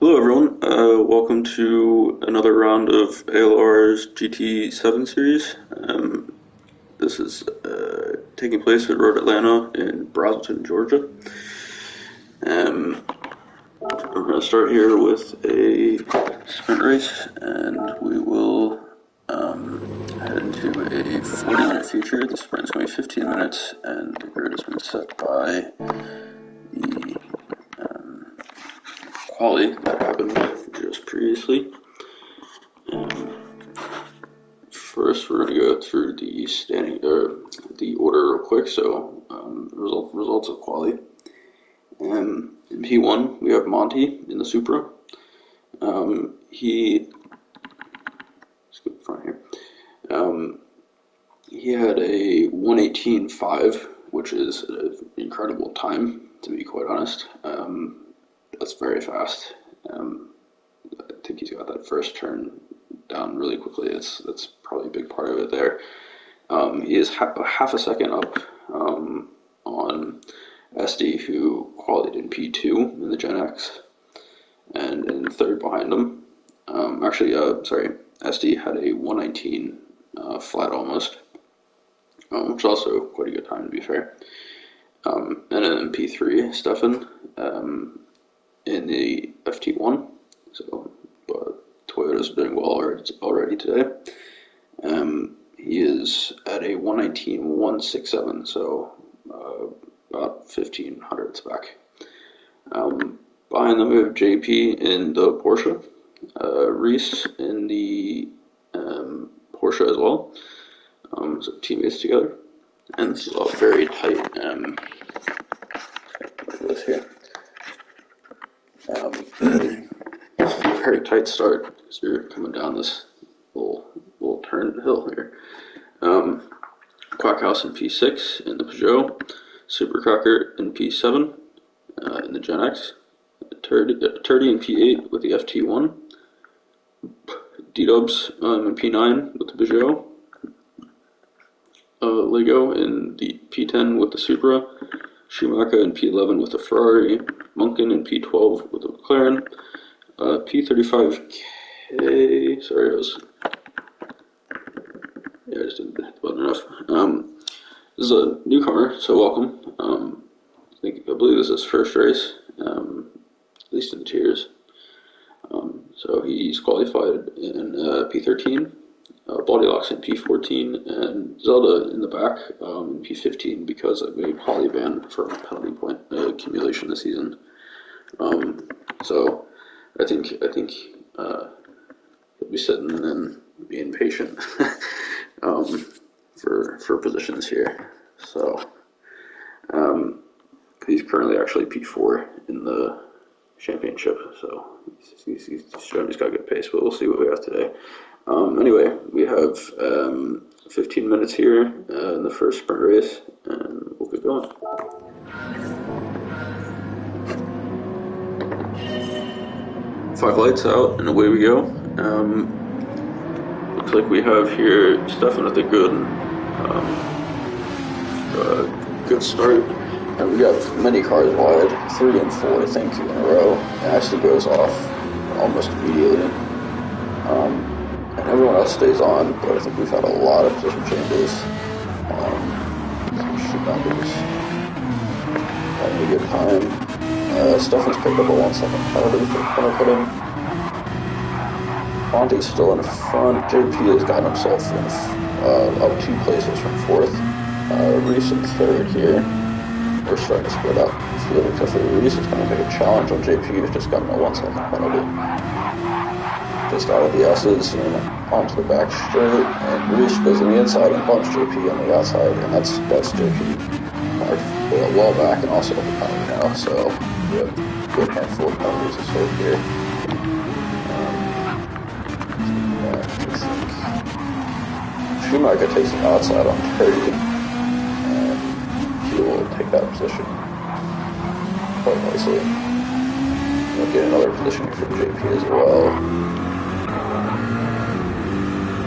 Hello, everyone. Welcome to another round of ALR's GT7 series. This is taking place at Road Atlanta in Braselton, Georgia. We're going to start here with a sprint race, and we will head into a 40-minute feature. The sprint is going to be 15 minutes, and the grid has been set by the quali that happened just previously. First, we're going to go through the order real quick. So, results of quali. In P1, we have Monty in the Supra. Let's go front here. He had a 1:18.5, which is an incredible time, to be quite honest. That's very fast. I think he's got that first turn down really quickly. That's probably a big part of it there. He is half a second up on SD, who qualified in P2 in the Gen X, and in third behind him. SD had a 1:19 flat almost, which is also quite a good time, to be fair. And then in P3, Stefan in the FT1. So, Toyota's doing well already today. He is at a 1:19.167, so about 15 hundredths back. Behind them we have JP in the Porsche, Reese in the Porsche as well. So teammates together, and this is all very tight. Look at this here. Very tight start because you're coming down this little turn hill here. Quackhouse in P6 in the Peugeot, Supercracker in P7 in the Gen X, Turdy in P8 with the FT1, D-Dubs in P9 with the Peugeot, Lego in the P10 with the Supra, Schumacher in P11 with the Ferrari, Munkin in P12 with the McLaren, P35K, sorry, I just didn't hit the button enough. This is a newcomer, so welcome. I believe this is his first race, at least in the tiers. So he's qualified in P13, Bodylocks in P14, and Zelda in the back in P15 because of a poly ban for penalty point accumulation this season. So I think he'll be sitting and being patient for positions here. So he's currently actually P4 in the championship, so he's showing he's got good pace, but we'll see what we have today. Anyway, we have 15 minutes here in the first sprint race, and we'll get going. Five lights out, and away we go. Looks like we have here Stefan with a good start. And we have many cars wide, 3 and 4, I think, in a row. It actually goes off almost immediately. And everyone else stays on, but I think we've had a lot of position changes. Some shootouts. Having a good time. Stefan's picked up a 1 second penalty for penalty. Monty's still in front. JP has gotten himself up 2 places from 4th. Reese in 3rd here. We're starting to split up. Field except for Reese is going to make a challenge on JP, who's just gotten a 1 second penalty. Just out of the S's and onto the back straight, and Reese goes on the inside and bumps JP on the outside, and that's JP marked well back and also up the penalty now. So we have a good handful of penalties to sort here. Schumacher takes the outside on 30. He will take that position quite nicely. We'll get another position for JP as well.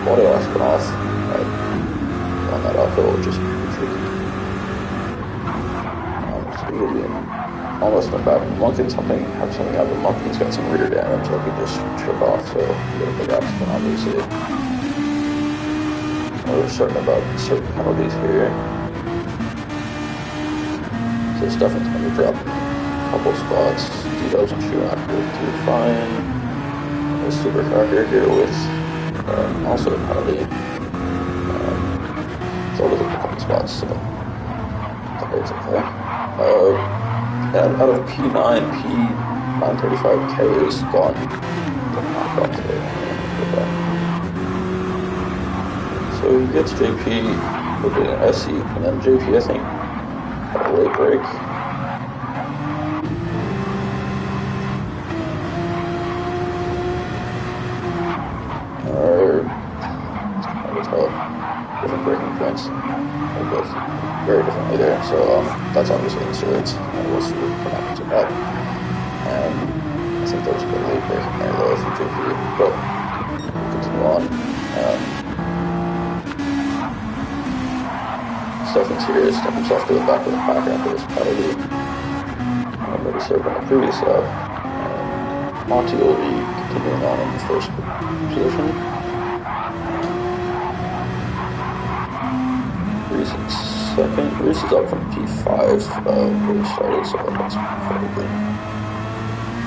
Bodylocks went off on that uphill, which is pretty tricky. So he'll be almost went back. Monk something happened. Monkey's got some rear damage that he just took off, so he got a big accident, obviously. We're certain about certain penalties here. So Stefan's going to drop a couple spots. D-Dubs and Schumacher do fine. A super cracker here with also a penalty. So we'll look at a couple spots, so it's okay. And out of P9, P935K is gone. So he gets JP with an SE, and then JP, I think, had a late break. Different breaking points. They're both very differently there, so that's obviously insurance, and we'll see what happens with that. And I think there was a bit of late breaking there though from JP, but we'll continue on. Stefan's here, step himself to the back of the pack after this penalty. That he served on the previous lap. And Monty will be continuing on in the first position. Reese in second. Reese is up from P5 where he started, so that's pretty good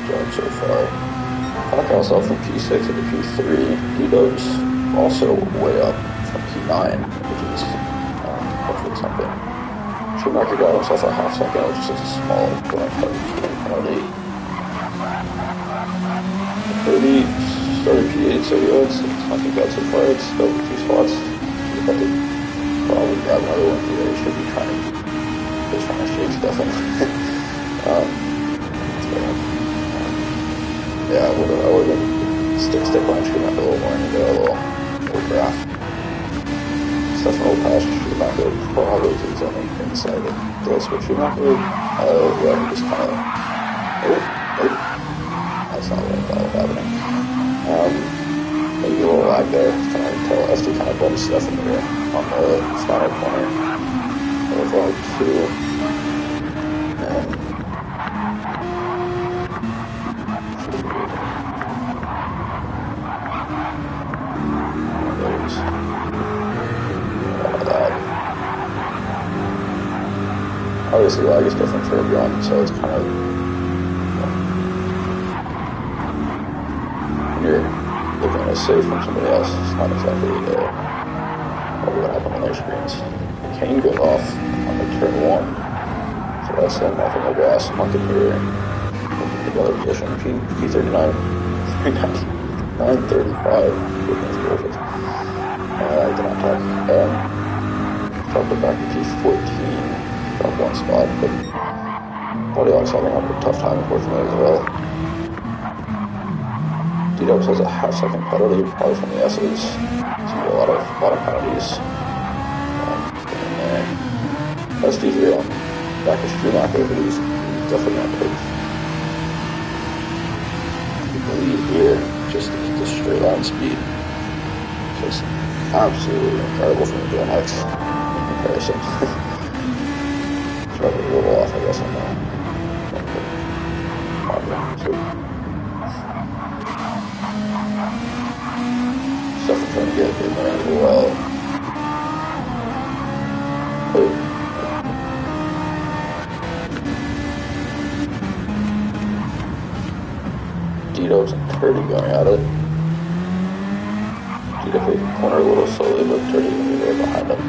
job so far. Packhouse up from P6 to P3. D-Dubs also way up from P9, which is hopefully something. Schumacher got himself a half second, which is just a small penalty. 30 started P8, so it's not too bad so far. It's still 2 spots. He's about to probably grab another one here. He should be trying to shake Stefan. Yeah, I would have stick line Schumacher a little more and get a little graph. Stefan will pass Schumacher probably to his own inside of the switch Schumacher. Yeah, he just kind of. That's not what I thought was happening. Maybe a little lag there. Kind of tell us to kind of bump Stefan here on the final corner of R2. Obviously, lag is different for everyone, so it's kind of when you're looking at a save from somebody else, it's not exactly probably what happened on their screens. Kane goes off on the turn 1, so that's him off on the grass. Monkey here, in the other position, P39, 935, goodness gracious. I did not talk. Talked it back to P14. Got 1 spot, but Bodylock's having a tough time, unfortunately, as well. D-Dubs has a half-second penalty, probably from the S's. There's going to be a lot of penalties. SD here on back to Schumacher, but he's definitely not good. The lead here, just the straight line speed. Just absolutely incredible from the Gen X in comparison. Probably a little off, I guess, on that. Stuff trying to get in there as well. D-Dubs and Turdy going at it. D-Dubs corner a little slowly, but Turdy's going to be right behind him.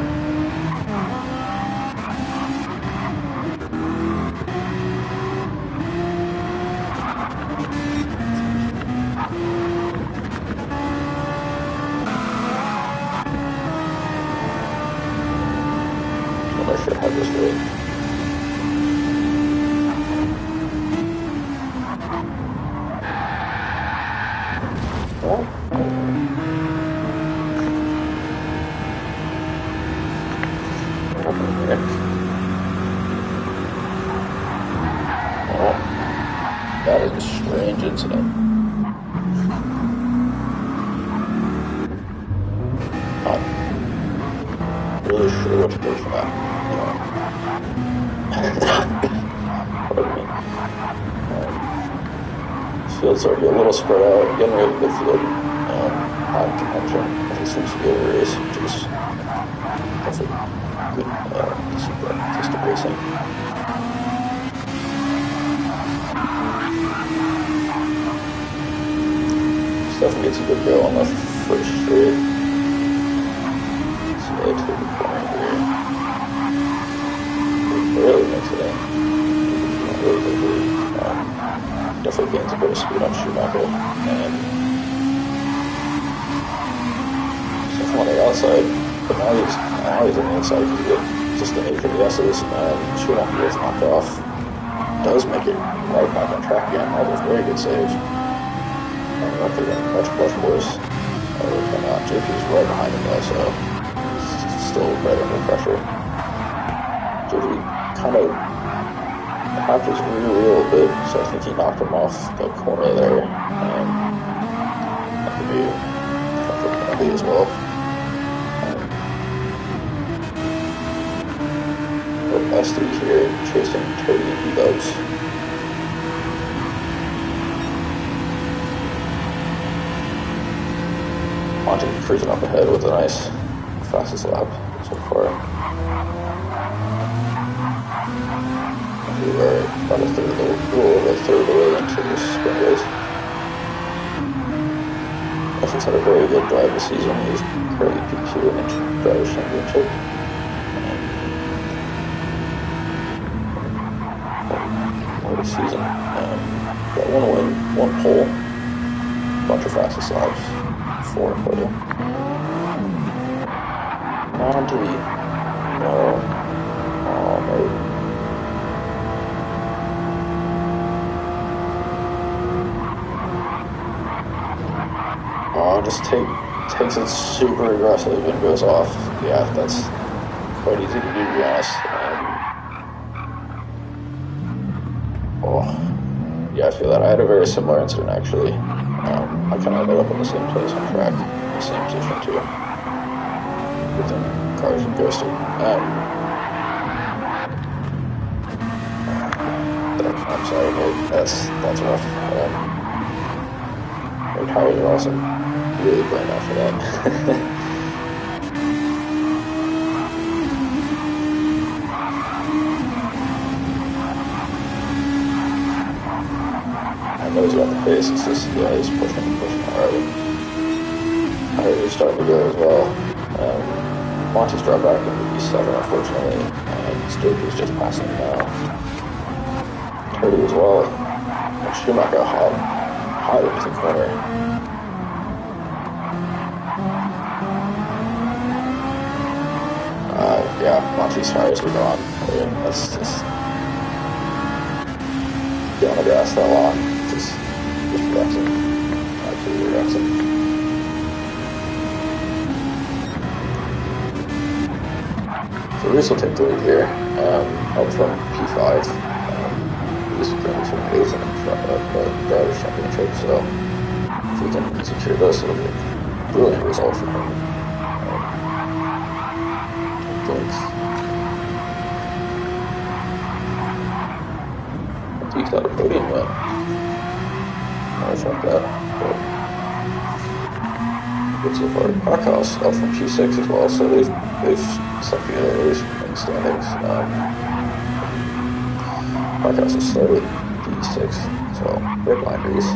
That is a strange incident. Not really sure what to do for that. Pardon me. field's already a little spread out. Getting rid of the field, high in contention. It seems to be a race, which is definitely good to see that artistic racing. Stefan gets a good go on the first straight. So they take the corner here. Barely makes it in. Not really quickly. Definitely gains a bit of speed on Schumacher. And Stefan on the outside. But now he's on the inside because he just the nature of the S's. Schumacher gets knocked off. Does make it right back on track again. All those very good saves. That could have been much worse. JP is right behind him though, so he's still right under pressure. JP kind of had his rear wheel a bit, so I think he knocked him off the corner there. That could be a comfort penalty as well. S3 here chasing Toby and V-Dubs. Monty cruising up ahead with a nice fastest lap so far. We are about a third of the way into this sprint race. Essex had a very good drive this season. He's currently P2 in the Drivers' Championship. For the season. Got one win, one pole, bunch of fastest laps. 4 in total. Monty. No. Oh, mate. Oh, just takes it super aggressive and goes off. Yeah, that's quite easy to do, to be honest. Yeah, I feel that. I had a very similar incident, actually. I kind of ended up in the same place on track, in the same position too. Within cars and ghosted. I'm sorry, mate. That's rough. Their tires are also really burned out for that. I know he's got the pace, it's just, yeah, he's pushing already. He's starting to go as well. Monty's dropped back into P7, unfortunately, and JP's just passing him now. Turdy as well. And Schumacher hot into the corner. Yeah, Monty's tires are gone. That's just... Get on the gas that long. Just wrecks him. Absolutely wrecks him. So Reese will take the lead here. Up from P5. He's currently from 8th in the Drivers' Championship, so if we can secure this, it'll be a brilliant result for him. He's got a podium win. Nice like that. Good so far. Parkhouse up from P6 as well, so they've stuck together in the standings. Parkhouse has started P6, so they're behind Reese.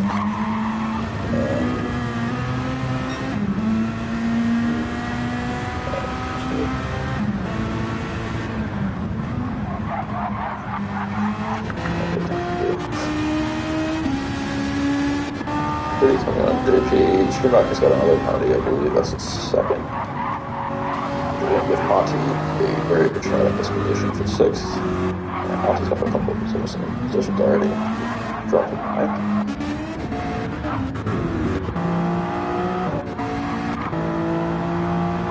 Coming on JP. Schumacher's got another penalty, I believe that's his second. With Monty, a very good shot at this position for 6th. And Monty's got a couple of positions already. Dropping behind.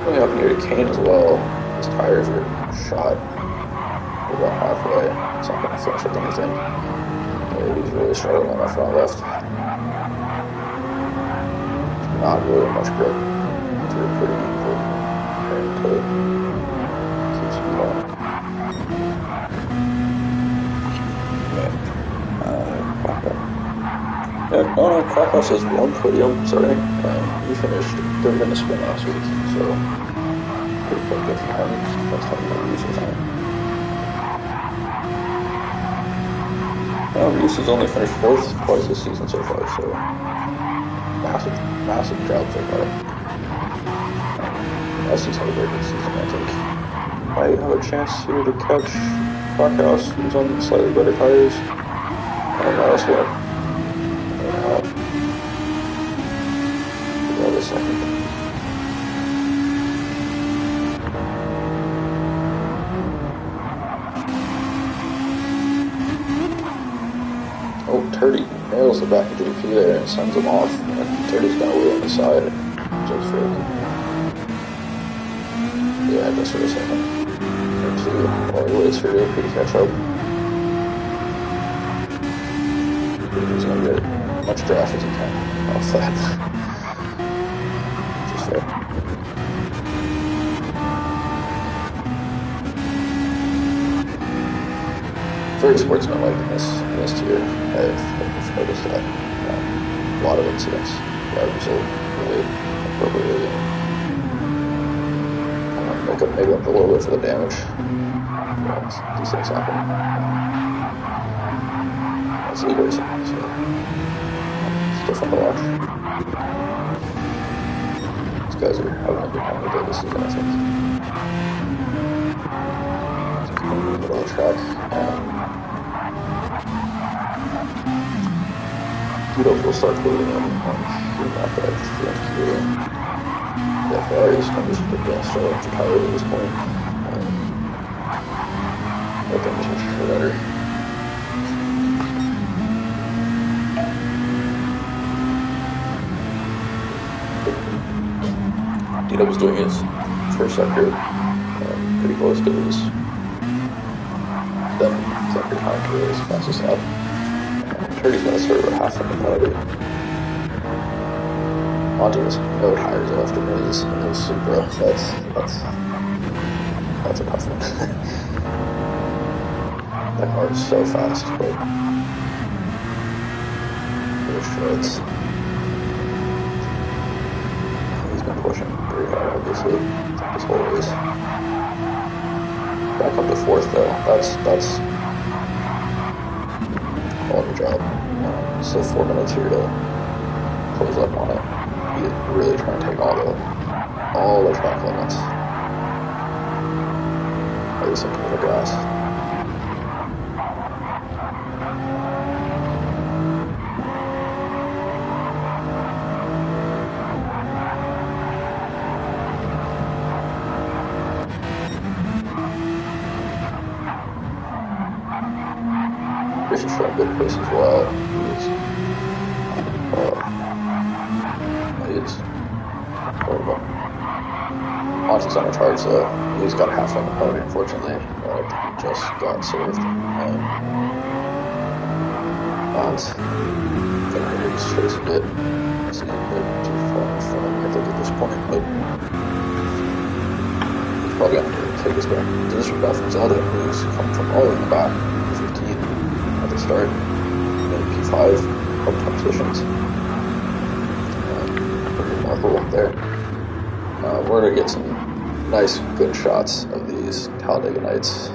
Coming up near to Kane as well. His tires are shot. We're about halfway. It's not going to finish with anything. He's really struggling on that front left. Not really much grip. It's pretty equal. And keeps it going. Yeah, oh no, Krakow has one podium, sorry. He finished third in the sprint last week, so pretty quite good for him. First time that Reese was on. Reese has only finished fourth twice this season so far, so massive, massive job so far. He's had a very good season, I think. Might have a chance here to catch Krakow, who's on slightly better tires. And that's what. Wait a second. Oh, Turdy nails the back of GP there and sends him off. And Turdy's gonna wheel on the side. Just for just for a second or two while he waits for JP to catch up. He's gonna get as much draft as he can off that. Which is fair. Very sportsmanlike in this tier. I've noticed that. A lot of incidents. Drivers will wait appropriately and make up a little bit for the damage. These things happen. It's league racing, so it's still fun to watch. These guys are having a good time with it this season, I think. Just in the middle of the track. Kudos will start closing in on that edge for Q. Yeah, Ferrari's kind of just put down straight up to tire at this point. I think this much for better. Dino was doing his first sector pretty close to his sector time for his fastest lap. Turdy's gonna start about half in the penalty. Monty has no tires left in his Supra. That's a tough one. That car is so fast, but it shreds. He's been pushing pretty hard, obviously, this whole race. Back up to fourth though. That's all the job. Still 4 minutes here to close up on it. He's really trying to take all the track limits. Maybe something with the gas. This is showing good pace as well. Monty's on a charge though. He's got a half on the pony, unfortunately. He just got served. Hans, I think he's chasing it. It's a bit too far in front of me, I think, at this point, but he's probably going to take us back. Disrespect from Zelda, who's come from all the way in the back, 15 at the start, in P5, up top positions. Pretty remarkable up there. We're going to get some nice, good shots of these Talladega Nights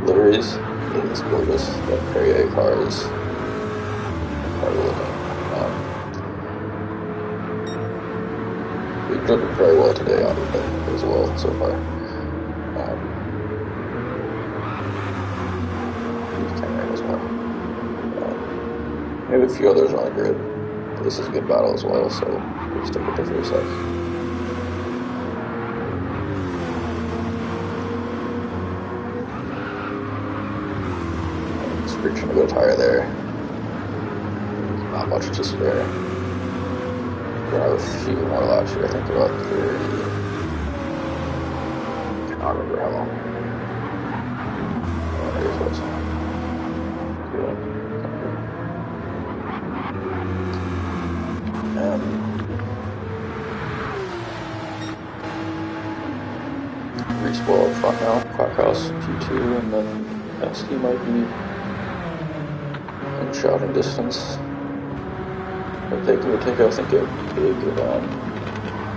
liveries. It is gorgeous. That Perrier car is incredible looking. We've driven very well today on it as well so far. As well. Maybe a few others on the grid. But this is a good battle as well, so we'll stick with it for a sec. Reaching a good tire there. Not much to spare. We're gonna have a few more laps here, I think about 30. Cannot remember how long. Oh, there it was. Reese well up front now. Crackhouse P2, and then SD might be in shouting distance. They would take, I think, a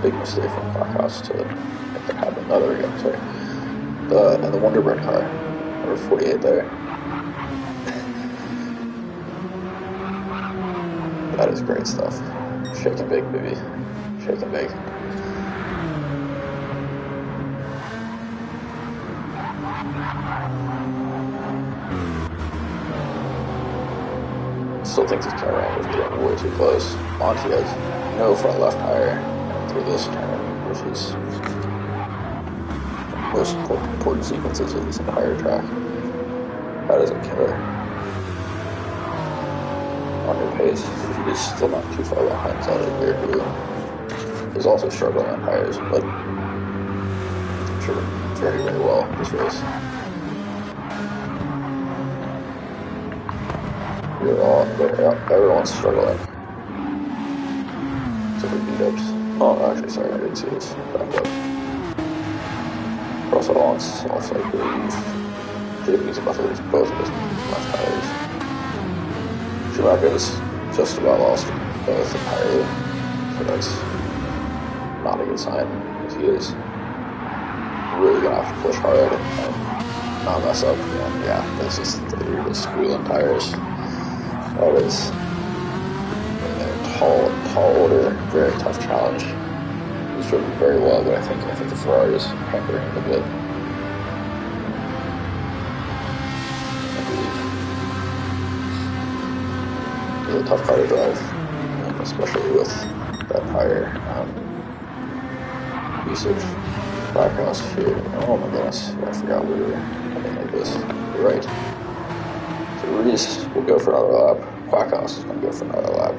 big mistake from Clockhouse to make that happen. Oh, there we go, sorry. And the Wonder Bread car, number 48 there. That is great stuff. Shake and bake, baby. Shake and bake. Still think this turn around was getting way too close. Monty has no front left tire through this turn, which is the most important sequences of this entire track. That is a killer. On your pace, he is still not too far behind Zelda here, who is also struggling on tires, but I'm sure very, very well this race. Everyone's struggling. So we beat ups. Oh, actually, sorry, I didn't see this. Back up. Russell wants also, I believe, JP's about to lose both of his left tires. Schumacher is just about lost both entirely, so that's not a good sign, because he is really gonna have to push hard and not mess up. And yeah, this is the squealing tires. That is a tall order, very tough challenge. He's driven very well, but I think the Ferrari is hampering him a bit. It's a tough car to drive, especially with that tire usage. Backhouse here. Oh my goodness, I forgot we were heading like this. You're right. So Reese will go for another lap. Quackhouse is going to go for another lap.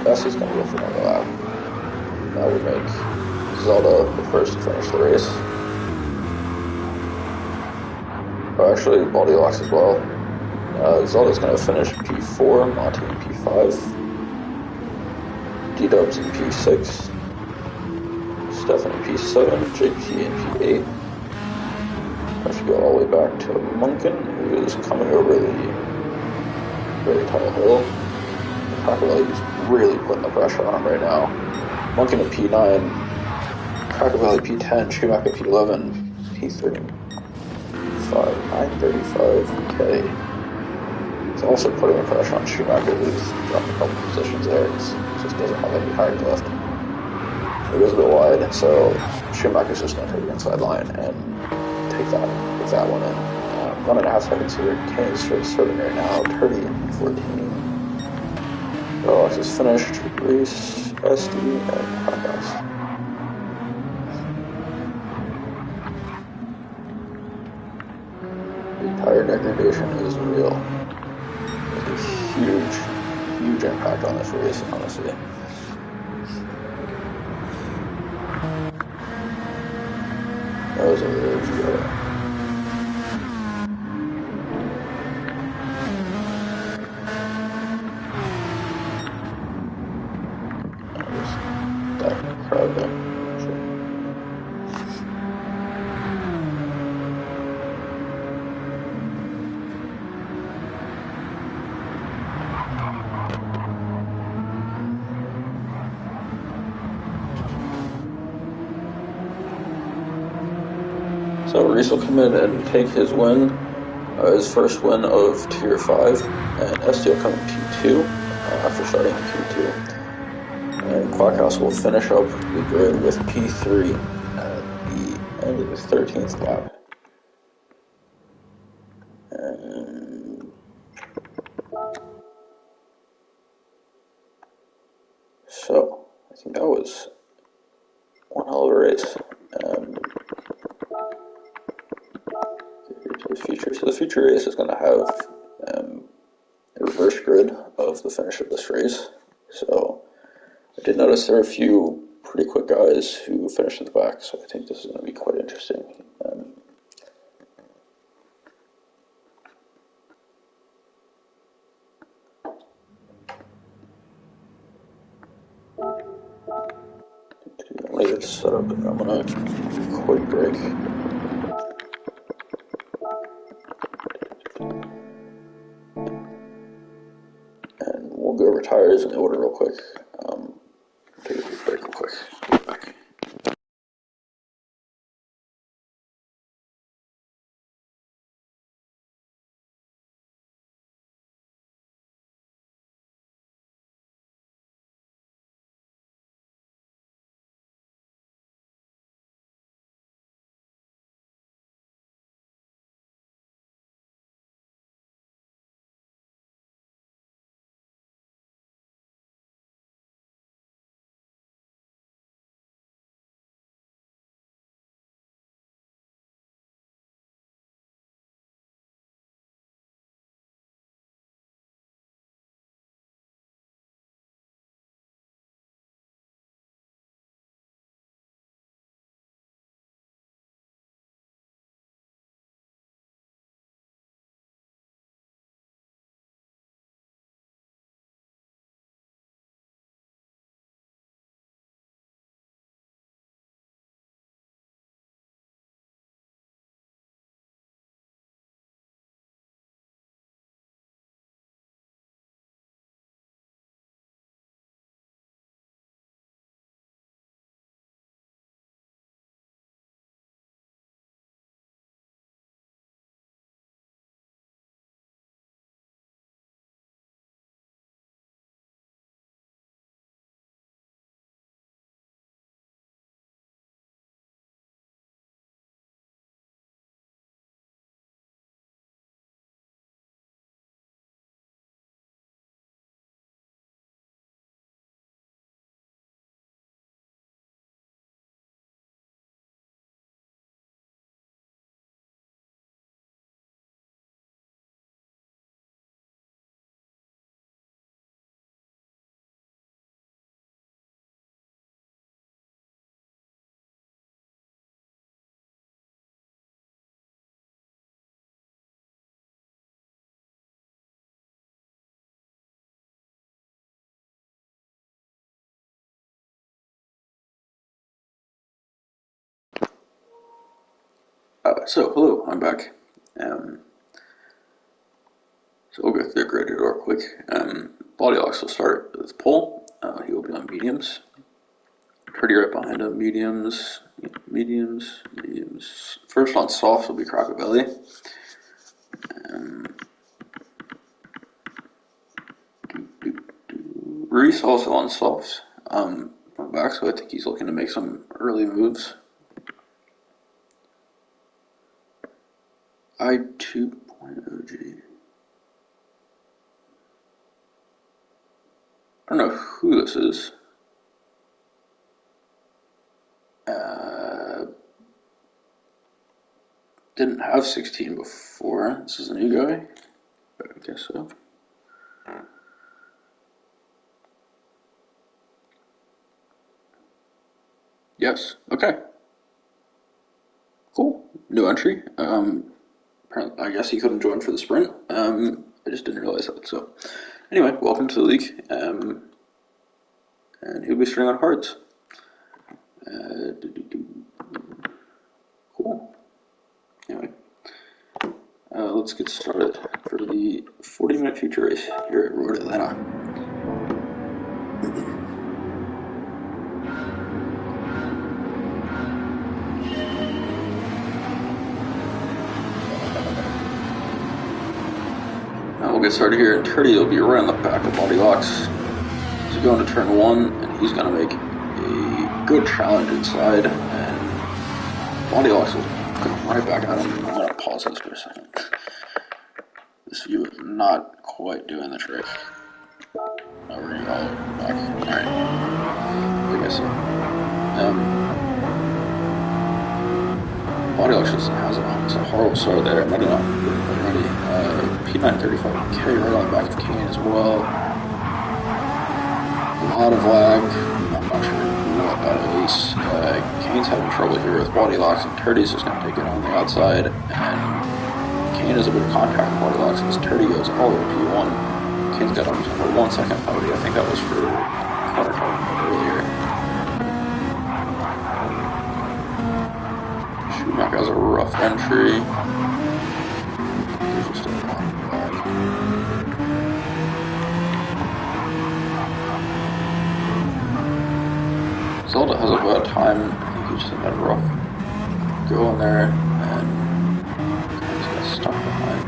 FS is going to go for another lap. That would make Zelda the first to finish the race. Oh, actually, Goldilocks as well. Zelda's going to finish P4, Monty in P5, D-Dubs in P6, Stefan in P7, JP in P8. I should go all the way back to Munkin, who is coming over the very tall hill. Crackervalley is really putting the pressure on him right now. Munkin at P9, Crackervalley P10, Schumacher P11, P35, 935, okay. It's also putting the pressure on Schumacher, who's dropped a couple positions there. He just doesn't have any tires left. It goes a bit wide, so Schumacher's just going to take the inside line and take that one in. 1.5 seconds here. Kane is serving right now. 30 and 14. Alex is finished. Reese, SD, and Quackhouse. The tire degradation is real. There's a huge impact on this race, honestly. That was a really good. That crowd there. Sure. So Reese will come in and take his win, his first win of Tier 5, and SD will come in P2 after starting in P2. And Quackhouse will finish up the grid with P3 at the end of his 13th lap. And so, I think that was one hell of a race. To the future. So the future race is going to have a reverse grid of the finish of this race. So I did notice there are a few pretty quick guys who finished at the back, so I think this is going to be quite interesting. I'm going to get set up and I'm going to quick break. tires in order real quick. Take a quick break real quick. Get back. So hello, I'm back. So we'll go through the graded order quick. Body locks will start with pole. He will be on mediums. Pretty right behind him, mediums, mediums. First on softs will be Crocodile. Reese also on softs. Back, so I think he's looking to make some early moves. I2.OG. I don't know who this is. Didn't have 16 before. This is a new guy? I guess so. Yes. Okay. Cool. New entry. Apparently, I guess he couldn't join for the sprint. I just didn't realize that. So, anyway, welcome to the league. And he'll be starting on hards. Cool. Anyway, let's get started for the 40-minute future race here at Road Atlanta. We'll get started here, and Turdy will be right on the back of Body Locks. He's going to turn 1, and he's going to make a good challenge inside, and Body Locks will come right back at him. I'm going to pause this for a second. This view is not quite doing the trick. Oh, we're going to go all the way back. Alright. I guess so. Body Locks just has it on. It's a horrible start there. Maybe not already. P935K right on the back of Kane as well. A lot of lag. I'm not sure what that is. Kane's having trouble here with Body Locks, and Turdy's just going to take it on the outside. And Kane has a bit of contact with Body Locks as Turdy goes all the way to P1. Kane's got him for 1 second penalty. I think that was for corner trouble earlier. Schumacher has a rough entry. There's just a lot of lag. about time. I think he just had a rough go in there, and he just got stuck behind.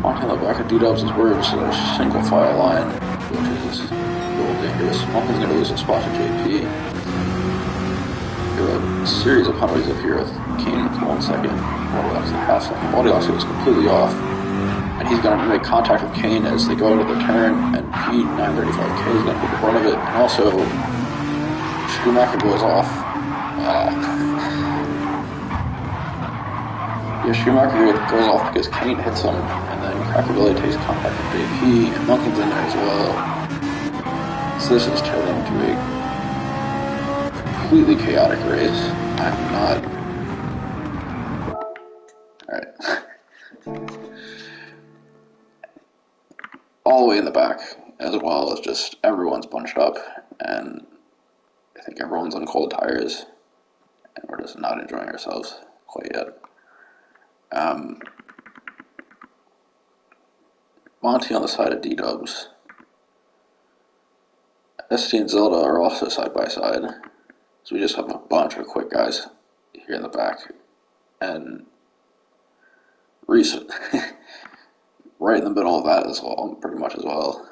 Walking on the back of D-Dubs is weird, so there's a single file line, which is a little dangerous. Monken's going to lose a spot to JP. You have a series of penalties up here with Kane with 1 second, Bodylocks at half second. Bodylocks was completely off, and he's going to make contact with Kane as they go into the turn, and P935K is going to take the brunt of it, and also Schumacher goes off. Yeah, Schumacher goes off because Kane hits him, and then Crackerbilly takes contact with JP, and Monken's in there as well. So this is turning into a completely chaotic race. I'm not... Alright. All the way in the back, as well as just everyone's bunched up, and I think everyone's on cold tires, and we're just not enjoying ourselves quite yet. Monty on the side of D-Dubs. ST and Zelda are also side by side. So we just have a bunch of quick guys here in the back. And Reese right in the middle of that as well, pretty much as well.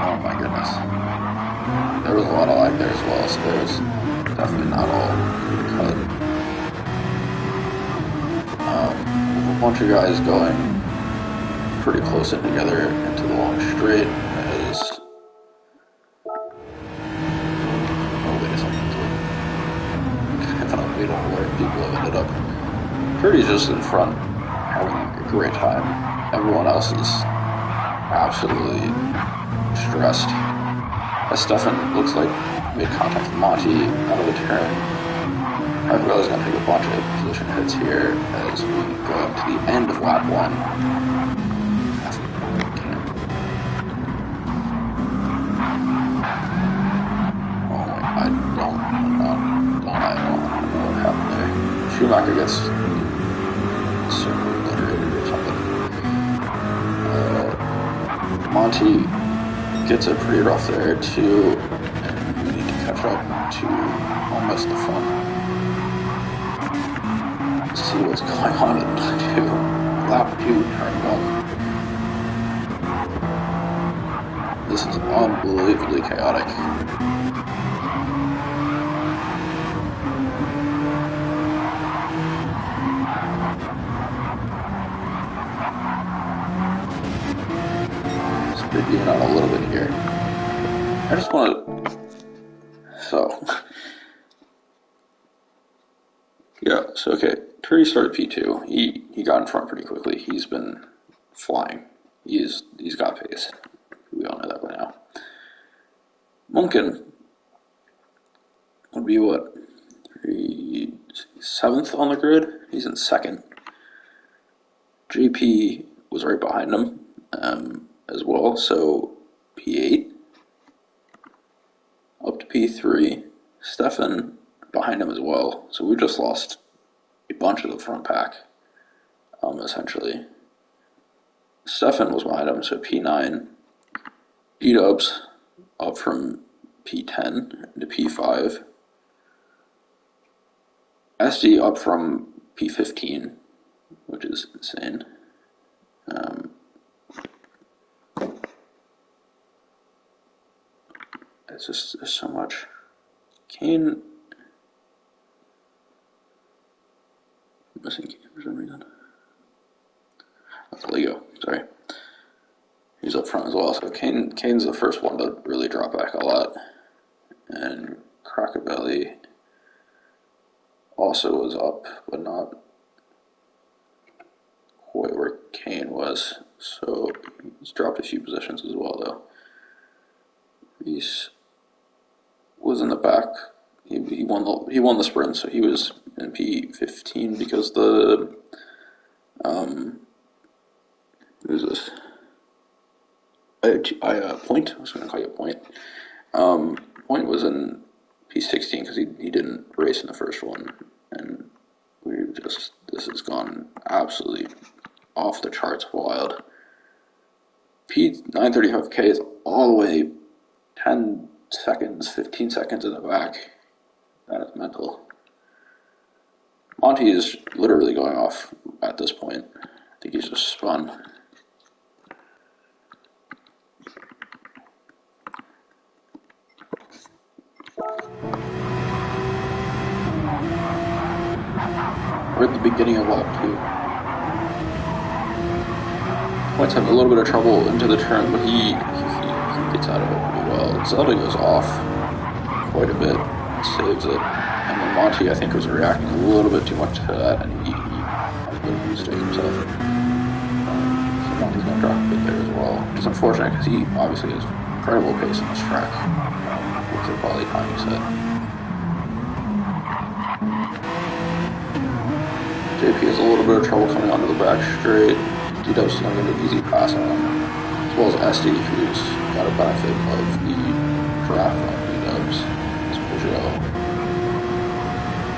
Oh my goodness. There was a lot of lag there as well, so there was definitely not all cut. A bunch of guys going pretty close in together into the long straight as... Oh, wait a second. I don't know where people have ended up. Purdy's just in front, having a great time. Everyone else is absolutely stressed. As Stefan looks like made contact with Monty out of the turn. Crackerbilly's going to take a bunch of position hits here as we go up to the end of lap 1. Oh my god, I don't know what happened there. Schumacher gets circle obliterated or something. Monty gets it pretty rough there too, and we need to catch up to almost the front. See what's going on in lap 2, turn 1. This is unbelievably chaotic. Speeding out a little bit here. I just want to... So... Yeah, so okay, Purdy started P2. He got in front pretty quickly. He's been flying. He's got pace. We all know that by now. Monken would be what? 7th on the grid? He's in 2nd. JP was right behind him as well, so P8 up to P3. Stefan behind him as well, so we just lost a bunch of the front pack, essentially. Stefan was behind him, so P9. D-Dubs up from P10 to P5. SD up from P15, which is insane. It's just there's so much. Kane... Missing Kane for some reason. That's Lego, sorry. He's up front as well, so Kane's the first one to really drop back a lot. And Crackerbilly also was up, but not quite where Kane was, so he's dropped a few positions as well, though. Reese was in the back. He won the sprint, so he was in P15 because the who's this? Point. I was going to call you Point. Point was in P16 because he didn't race in the first one, and we this has gone absolutely off the charts wild. P935K is all the way 10 seconds, 15 seconds in the back. That is mental. Monty is literally going off at this point. I think he's just spun. We're at the beginning of lap 2. Points have a little bit of trouble into the turn, but he gets out of it pretty well. Zelda goes off quite a bit, saves it. And then Monty, I think, was reacting a little bit too much to that, and he has a bit of a mistake himself. So Monty's going to drop a bit there as well, which is unfortunate because he obviously has incredible pace on this track with the quality time he set. JP has a little bit of trouble coming onto the back straight. D-Dub's going to get an easy pass on him, as well as SD, who's got a benefit of the draft on D-Dubs. It's Peugeot.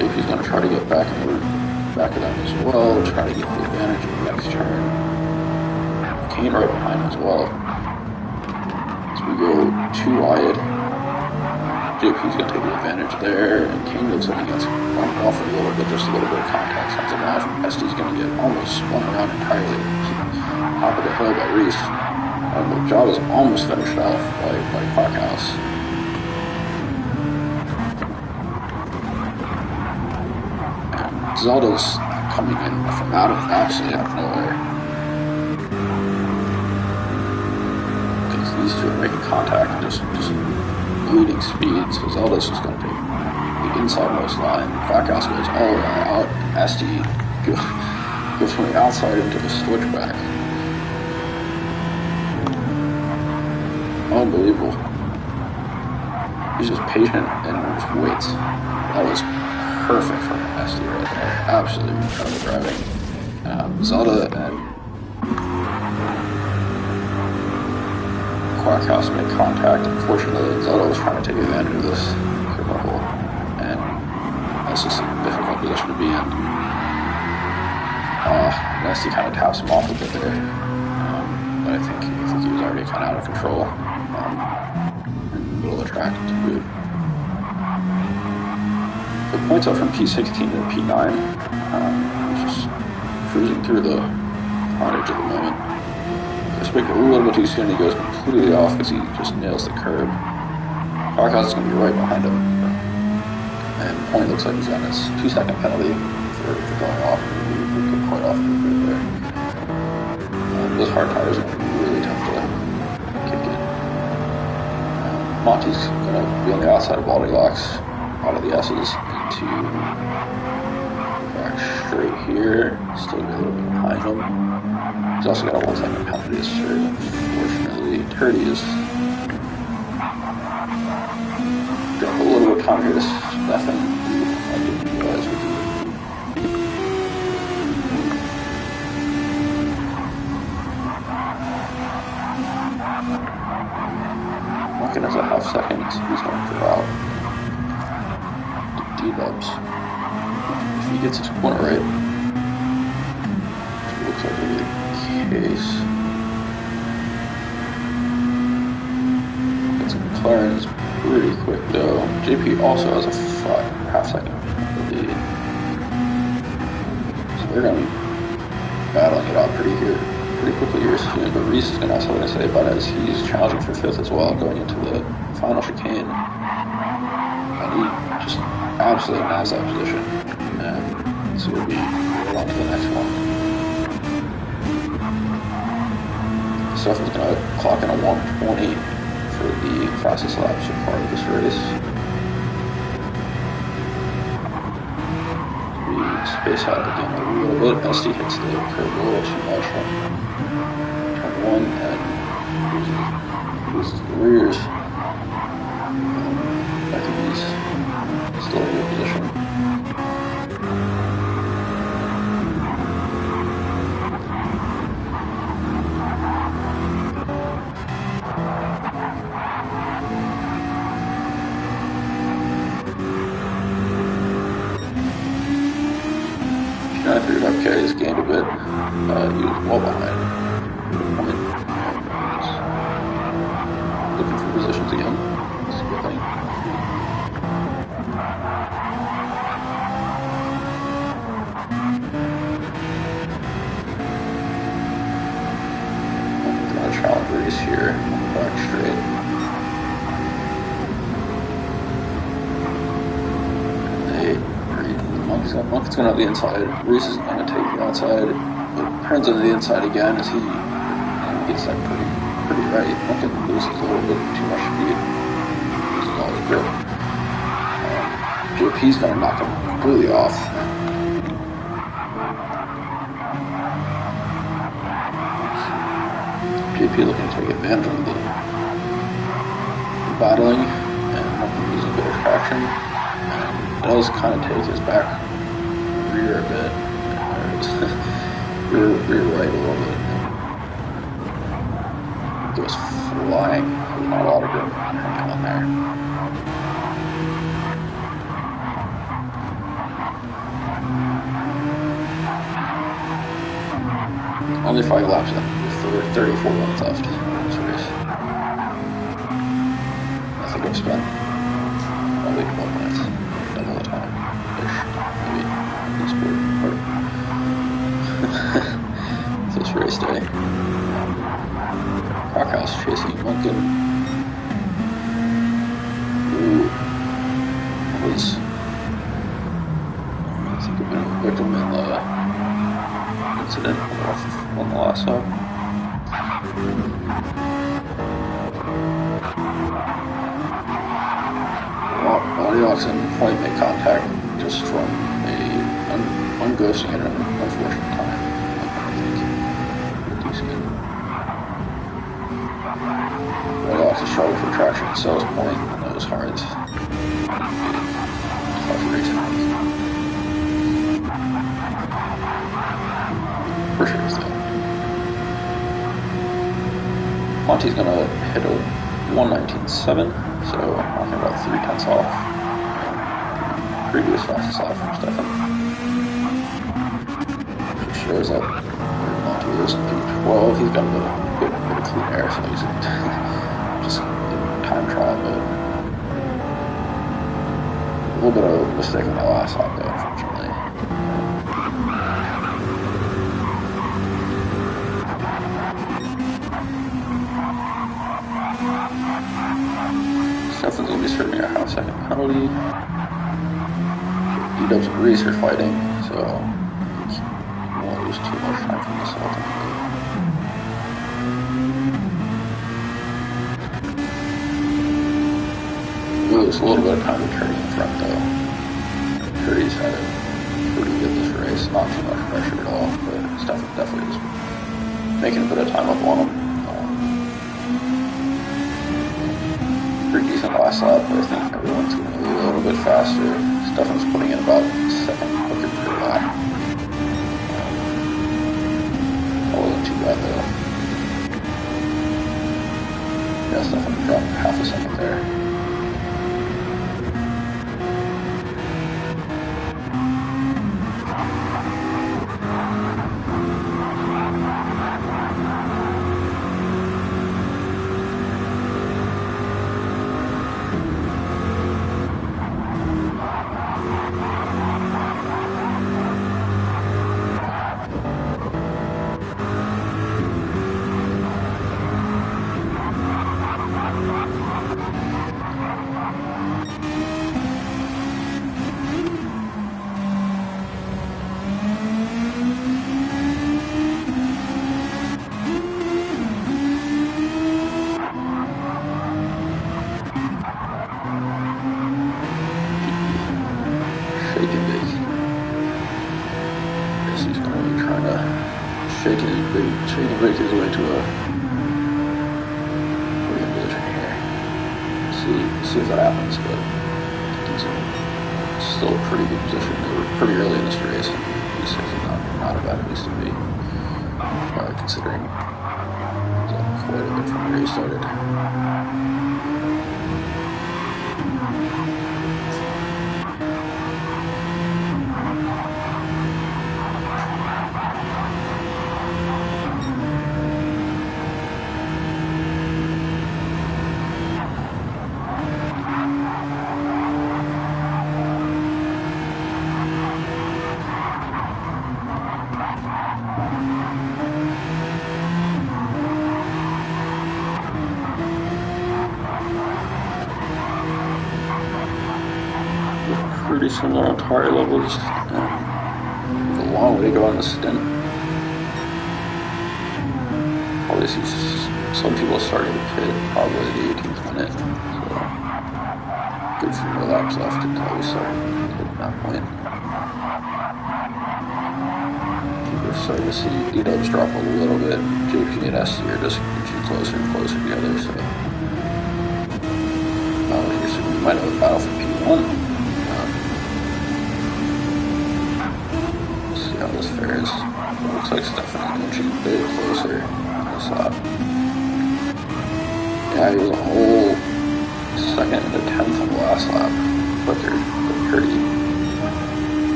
JP's going to try to get back in the back of them as well, try to get the advantage in the next turn. Kane right behind as well. As we go too wide, JP's going to take the advantage there, and Kane looks like he gets bumped off a little bit, just a little bit of contact sends him off. SD's going to get almost spun around entirely. Top of the hill by Reese. And the job is almost finished off by Parkhouse. And Zelda's coming in from absolutely out of nowhere. Because these two are making contact and just leading speed, so Zelda's just going to take the inside-most line. Parkhouse goes all the way out. SD goes from the outside into the switchback. Unbelievable. He's just patient and just waits. That was perfect from SD right there. Absolutely incredible driving. Zelda and Quackhouse made contact. Unfortunately, Zelda was trying to take advantage of this hole, and that's just a difficult position to be in. SD kind of taps him off a bit there, but I think he was already kind of out of control in the middle of the track to boot. The points up from P16 to P9, just cruising through the carnage at the moment. Just making a little bit too soon, he goes completely off because he just nails the curb. Parkhouse is going to be right behind him, and Point looks like he's got his 2-second penalty for going off. We could quite often do it there. Those hard tires are going to be really tough to kick in. Monty's going to be on the outside of Goldilocks, out of the S's, into back straight here. Still a little bit behind him. He's also got a 1-second penalty to serve, unfortunately. Turdy is got a little bit of time here to stuff in. I didn't realize we could. Looking as a half second, he's going to drop D-Dubs. If he gets his corner right, it looks like it'll be the case. McLaren is pretty quick though. JP also has a half second lead. So they're going to be battling it out pretty quickly here soon. But Reese is going to have something to say about it as he's challenging for 5th as well, going into the final chicane. And he just absolutely nails that position. And so we'll be right on to the next one. Stephan's going to clock in a 120 for the fastest lap so far of this race. We space out the game a little bit. SD hits the curve a little too much on turn 1 and loses the rears. I think he's still in a good position. has gained a bit. He was well behind. Point. Looking for positions again. That's a good thing. Gonna challenge Reese here. Back straight. Monkey's going out the inside. Reese is going to take the outside. But turns into the inside again as he gets that pretty right. Monkey loses a little bit too much speed. Loses all his grip. JP's going to knock him completely off. JP looking to take advantage of the battling, and Monkey losing a bit of traction. Does kind of take his back rear a bit, rear right a little bit. It goes flying. There's not a lot of grip hanging on there. Only 5 laps in, with 34 laps left in this race. I think I've spent only 12 minutes. Double the time, ish, maybe, this part. This race day. Crockhouse chasing Munkin. Ooh. Was, I think, a bit of a victim in the incident on the last lap. Body oxen might make contact just from a unghosting at an unfortunate time. I think. Decent. Body oxen struggle for traction at Sell's point on those hards. Tough racing. For sure is though. Monty's gonna hit a 1:19.7. So I'm about 0.3 off previous fastest lap from Stefan. It shows up where Monty is in 12. He's got a bit of clean air, so he's just time trial, but a little bit of a mistake on that last lap though, unfortunately. Stefan's going to be serving a half-second penalty. D-Dubs and Reese are fighting, so he won't lose too much time from this ultimately. We'll lose a little bit of time with Curdy in front, though. Curdy's had it pretty good this race, not too much pressure at all, but Stefan definitely is making a bit of time up on him. Pretty decent last lap, but I think everyone's going to be a little bit faster. Stefan's putting in about 2nd quicker per lap. That wasn't too bad though. Yeah, Stefan dropped half a second there. Shake and break his way to a pretty good position here. See if that happens, but he's in still a pretty good position. They were pretty early in this race, and this is not a bad place to be, considering quite a bit from where he started. pretty similar on tire levels. There's a long way to go on this stint. Probably see some people starting to pit probably the 18th minute. So good few more laps left until we start hitting that point. We're starting to see D-dubs drop a little bit. JP and SC are just inching closer and closer together. So we might have a battle for P1. Let's see how this fares. It looks like Stefan inching a bit closer on this lap. Yeah, he was a whole second and a tenth on the last lap, but they're pretty.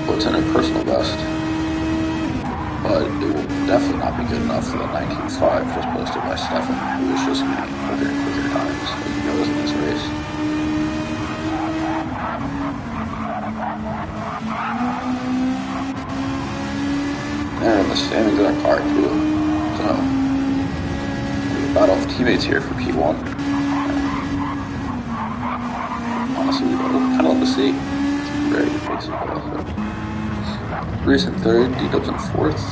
What's in a personal best, but it will definitely not be good enough for the 19.5 just posted by Stefan, who was just getting quicker and quicker times as he goes in this race. They're in the same exact car too, so there's a battle of teammates here for P1. Honestly, I kind of love to see. Ready to pace it off. Reese in third, D-Dubs in fourth. So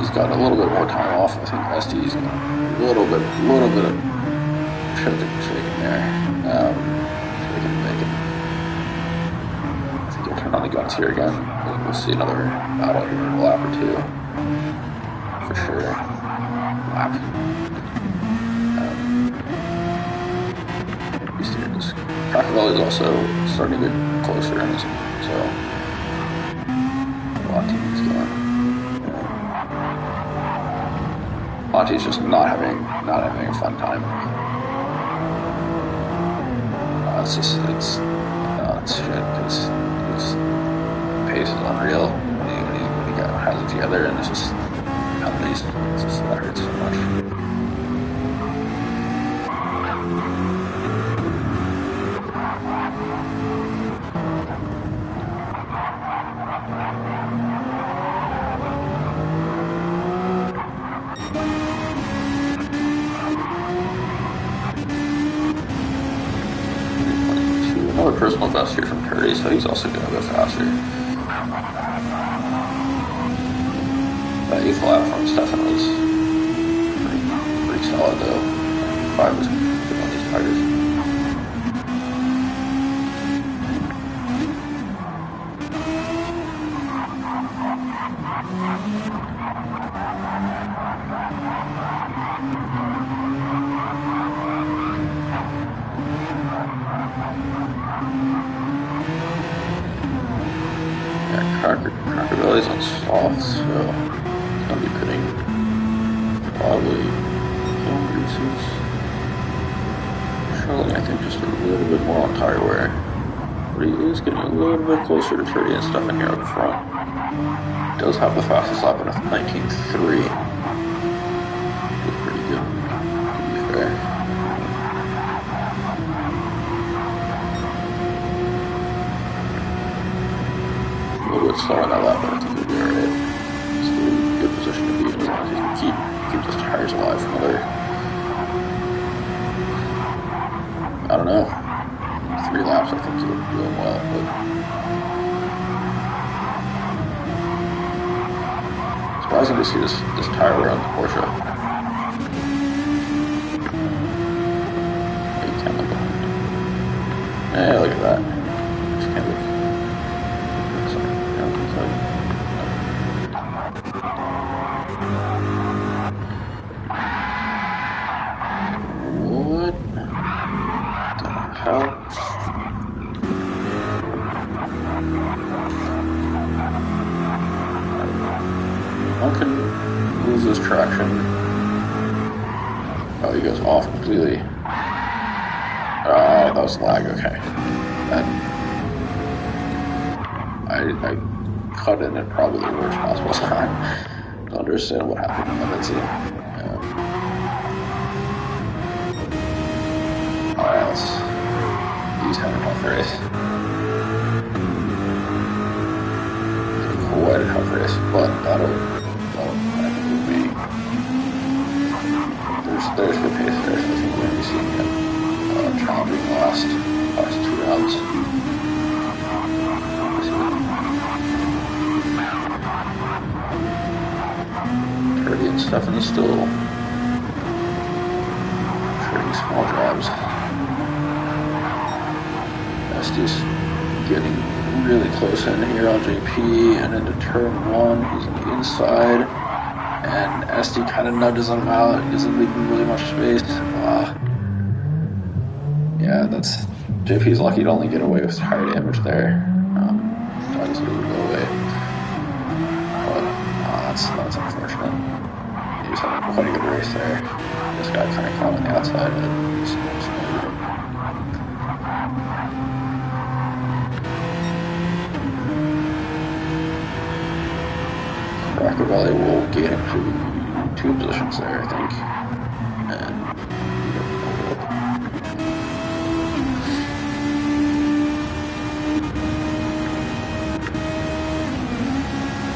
he's got a little bit more time off. I think SD's got a little bit of shaking there. Shaking. I think he'll turn on the guns here again. We'll see another battle here in a lap or two. For sure. Lap. Crackerville is also starting to get closer, and so a lot of teams going. Monty's just not having a fun time. It's shit because his pace is unreal when he has it together, and it's just that hurts so much. Personal best here from Curry, so he's also going to go faster. That 8th lap from Stefan was pretty solid though. 5 was good on these tires. Crackerville is on soft, so it's going to be putting probably Reese's. Charlie, I think, just a little bit more on tire wear. But he is getting a little bit closer to 30 and stuff in here up front. He does have the fastest lap in a 19.3. Looks pretty good, to be fair. A little bit slow on that lap, but I think he'll be alright. It's a really good position to be in as long as he can keep those tires alive for another, I don't know, 3 laps. I think he'll be doing well, but surprising to see this tire wear on the Porsche. He can't look behind. Yeah, look at that. Just can't look. What the hell? One can lose this traction. Oh, he goes off completely. Oh, that was lag, okay. I cut in at probably the worst possible time to understand what happened in that scene. Alright, he's having a tough race. Quite a tough race, but that'll be. There's good pace there, so I think we're going to be seeing him challenging last. Last 2 rounds. Turdy and Stefan still trading small jabs. Esty's getting really close in here on JP, and into turn 1, he's on the inside, and Esty kind of nudges him out. He doesn't leave him really much space. Yeah, that's JP's lucky to only get away with higher damage there. Obviously, it would go away, but that's unfortunate. He was having quite a good race there. This guy kind of caught on the outside, but just no room. Valley will get him to 2 positions there, I think. And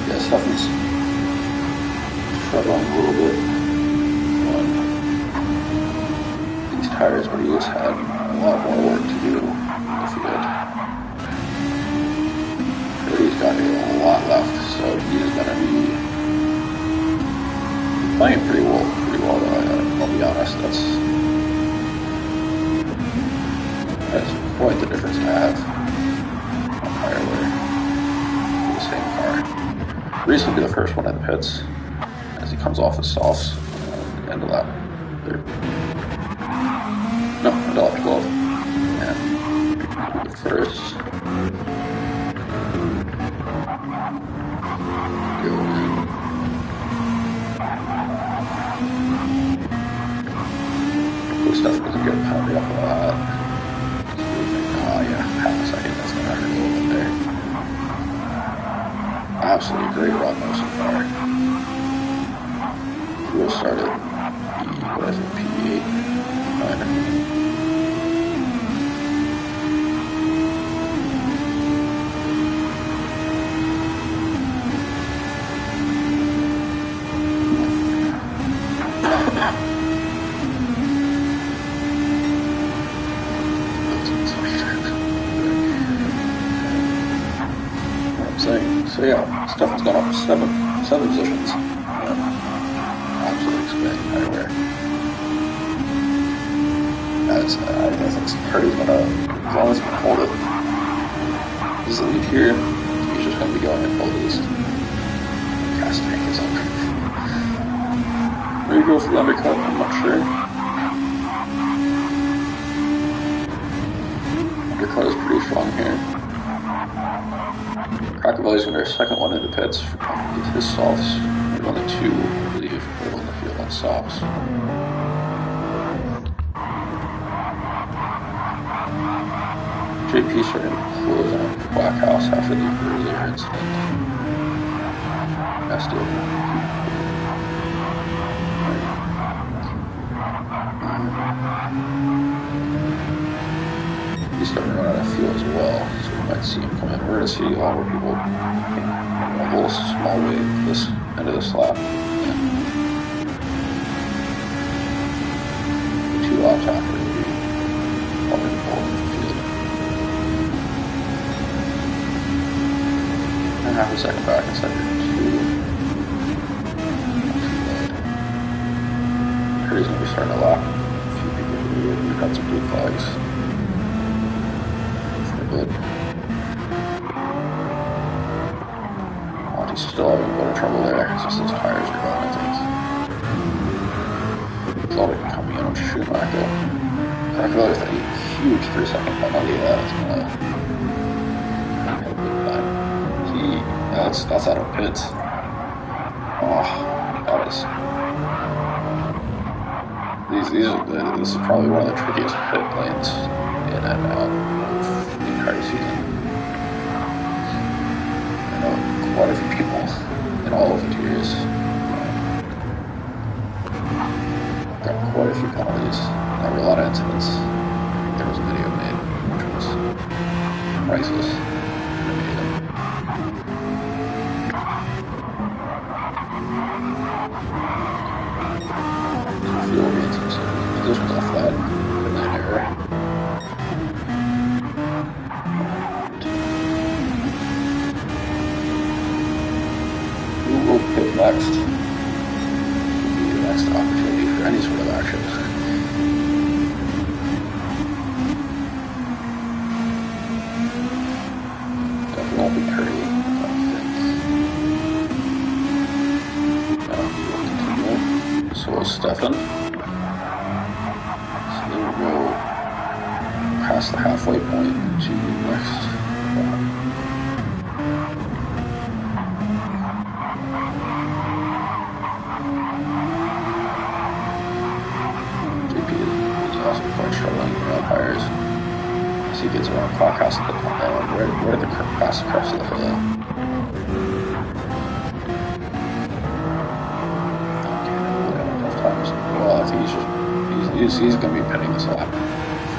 yeah, Stefan's struggling a little bit on these tires, but he has had a lot more work to do in the field. But he's got a lot left, so he is going to be playing pretty well though, I'll be honest. That's quite the difference to have on higher wear for the same car. Reese will be the first one in the pits as he comes off his softs at the end of lap 3. No, end of lap 12. And the first go in. Stuff doesn't get penalty off of that. Oh yeah, half a second, that's gonna hurt a little bit there. Absolutely great run though so far. We will start at P8. So yeah, Stefan's gone up 7 positions. Absolutely expanding everywhere. I think Hardy's gonna, as long as he can hold it, his lead here, he's just gonna be going in full boost. Cast tank is up. Maybe go for the undercut, I'm not sure. Undercut is pretty strong here. Crocketvalley's going to be our second one in the pits with his softs. We're only 2, I believe, total in the field on softs. JP started to close on Black House after the earlier incident. That's still he's starting to run out of fuel as well, so we might see him come in. We're going to see a lot more people in a little small wave this end of this lap. And 2 laps after will be probably more in the field. And half a second back in sector 2. He's going to be starting to lap. A few people we've got some blue flags. But Monty's still having a bit of trouble there. It's just those tires are going, I think. Thought it could come in on Schumacher. I feel like with a huge 3-second penalty, that's gonna have a big time. That's out of pits. Oh, that is. This is probably one of the trickiest pit lanes in and out of the entire season. I know quite a few people in all of the tiers got quite a few penalties. There were a lot of incidents. I think there was a video made which was priceless. Positions off that in that area. next. Could be the next opportunity for any sort of action. Definitely won't be pretty, I think. We'll continue. So will Stefan. So they will go past the halfway point to the next lap. Quite struggling around tires. As he gets around clock house at the right at the past the crest of the hill. Tough times. Well, I think he's going to be pinning this lap.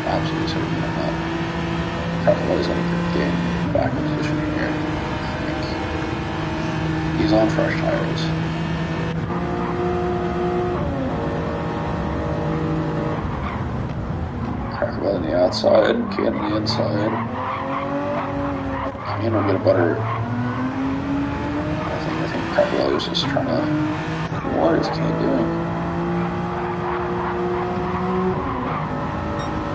Absolutely certain on that. Probably is going to gain back in position here. I think he's on fresh tires. On the outside, Kane on the inside. Kane will get a better. I think Crackwell was just trying to. What is Kane doing?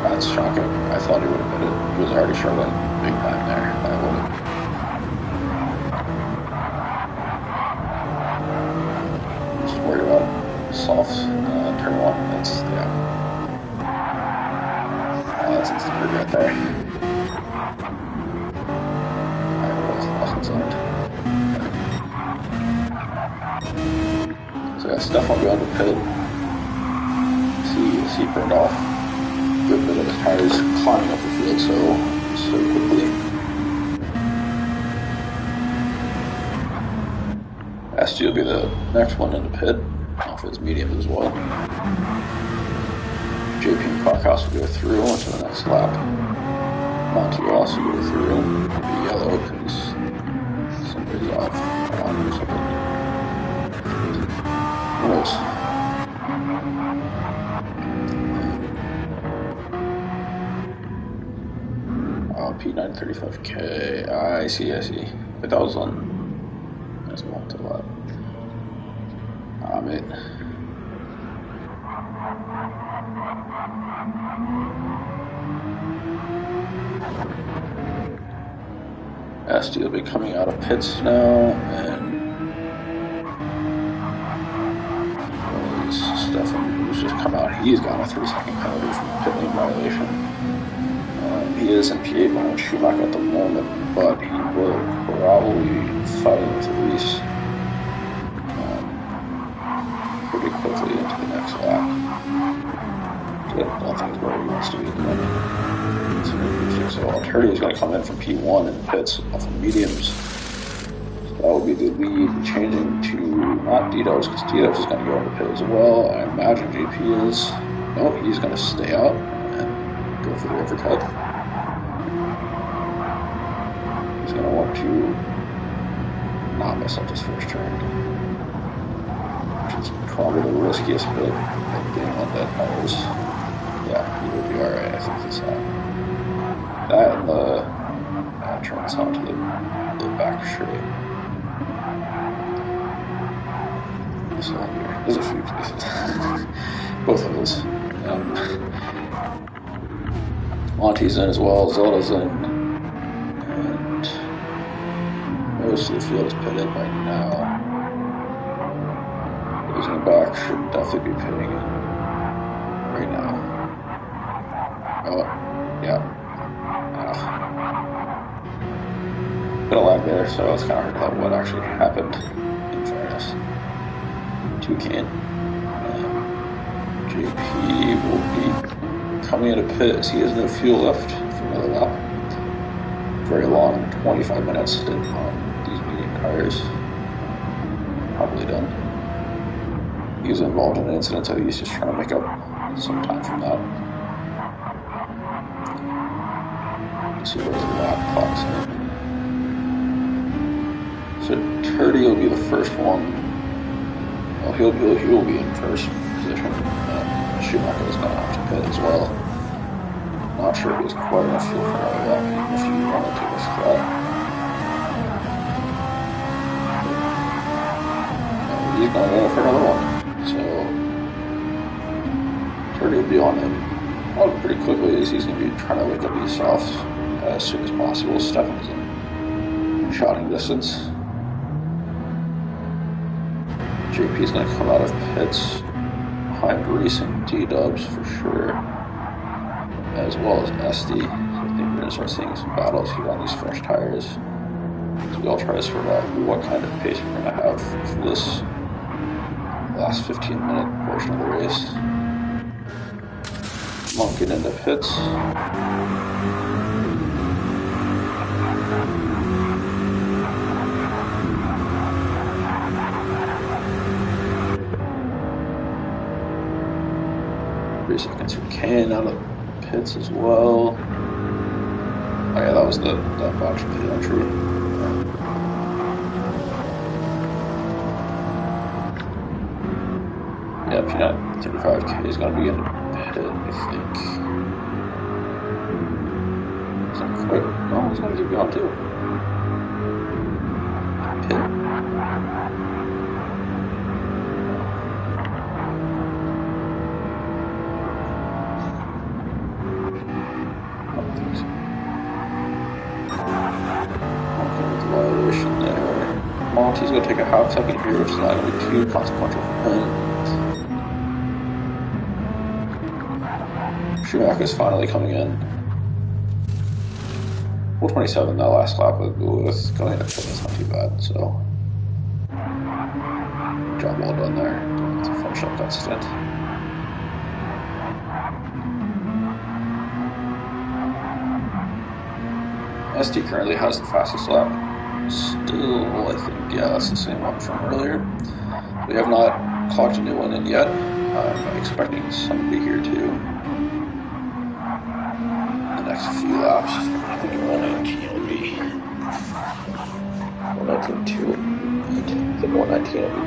That's shocking. I thought he would have hit it. He was already struggling big time there. I would have. Just worried about soft turn one. That's yeah. That's instant regret there. I was lost inside. So I got stuff on going to pit. See burned off. Good bit of his tires climbing up the field so quickly. SG will be the next one in the pit off his medium as well. JP and Cockhouse will go through onto the next lap. Monty will also go through. It'll be yellow because somebody's off on or something. Gross. P935K. I see. But that was on. That's going to lap. Mate. SD will be coming out of pits now, and Stefan, who's just come out, he's got a 3-second penalty from a pit lane violation. He is in P8 behind Schumacher at the moment, but he will probably fight with Reese pretty quickly into the next lap. I don't think it's where he wants to be at the moment. So Alturdi is going to come in from P1 in the pits off of mediums. So that will be the lead changing to not Ditos, because Ditos is going to go into pit as well. I imagine JP is. No, he's going to stay out and go for the overcut. He's going to want to not mess up his first turn, which is probably the riskiest bit of getting on dead tires. Yeah, he will be alright, I think it's that and the turns onto the back straight. So there's a few places. Both of those. Monty's in as well, Zelda's in, and most of the field is pitted by now. Those in the back should definitely be pitting in right now. Oh, yeah. Bit of lag there, so it's kind of hard to tell what actually happened, in fairness. Toucan. JP will be coming into pit as he has no fuel left for another lap. Very long, 25 minutes stint on these medium tires. Probably done. He was involved in an incident, so he's just trying to make up some time from that. Let's see where's the lap clocks in. So Turdy will be the first one. Well, he'll be in first position. Schumacher is going to have to pit as well. Not sure if he has quite enough fuel for another lap, even if he wanted to risk that. he's going in for another one. So, Turdy will be on him pretty quickly as he's going to be trying to look up these softs as soon as possible. Stefan's in shotting distance. JP's going to come out of pits behind Reese and D-Dubs for sure, as well as SD. So I think we're going to start seeing some battles here on these fresh tires. So we all try to sort out what kind of pace we're going to have for this last 15-minute portion of the race. Monk get into pits. Seconds for Kane out of pits as well. Oh yeah, that was that botched pit entry. Yeah, P9 35K is going to be in the pit, I think. He's not quite. No, he's going to keep going too. Pit. Monty's going to take a half second here, which is not going to be too consequential for him. Schumacher's finally coming in. 427 that last lap with going into pit is not too bad, so job well done there to finish up that stint. SD currently has the fastest lap. Still, I think, yeah, that's the same one from earlier. We have not clocked a new one in yet. I'm expecting somebody here too. The next few laps, I think 119 will be 119.2. I think 119 will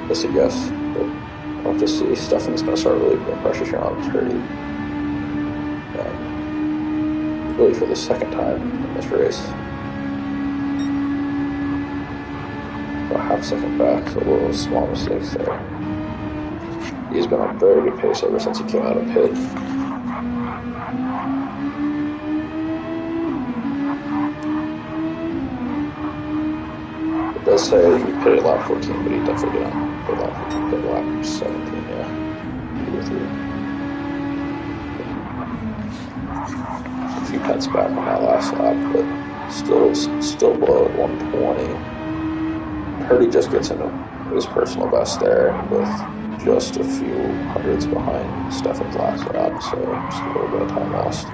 be. Just a guess, but I'll have to see. Stefan's going to start really putting pressure here on 30. Really for the second time in this race. About half second back, so a little small mistakes there. He's been on very good pace ever since he came out of pit. It does say he pitted lap 14, but he definitely didn't pit lap 14, pit lap 17, yeah. A few pets back on that last lap, but still below at 120. Purdy just gets into his personal best there with just a few hundreds behind Stefan's last lap, so just a little bit of time lost.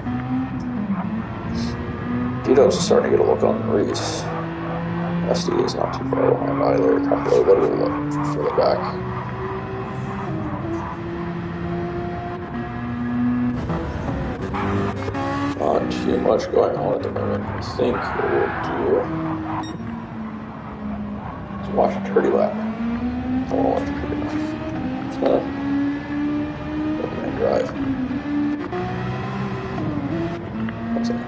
D-Dubs is starting to get a look on Reese. SD is not too far behind either, probably a little bit further back. Not too much going on at the moment. I think what we'll do is watch a turdy lap. I want to watch a turdy lap. It's gonna let me drive. One second.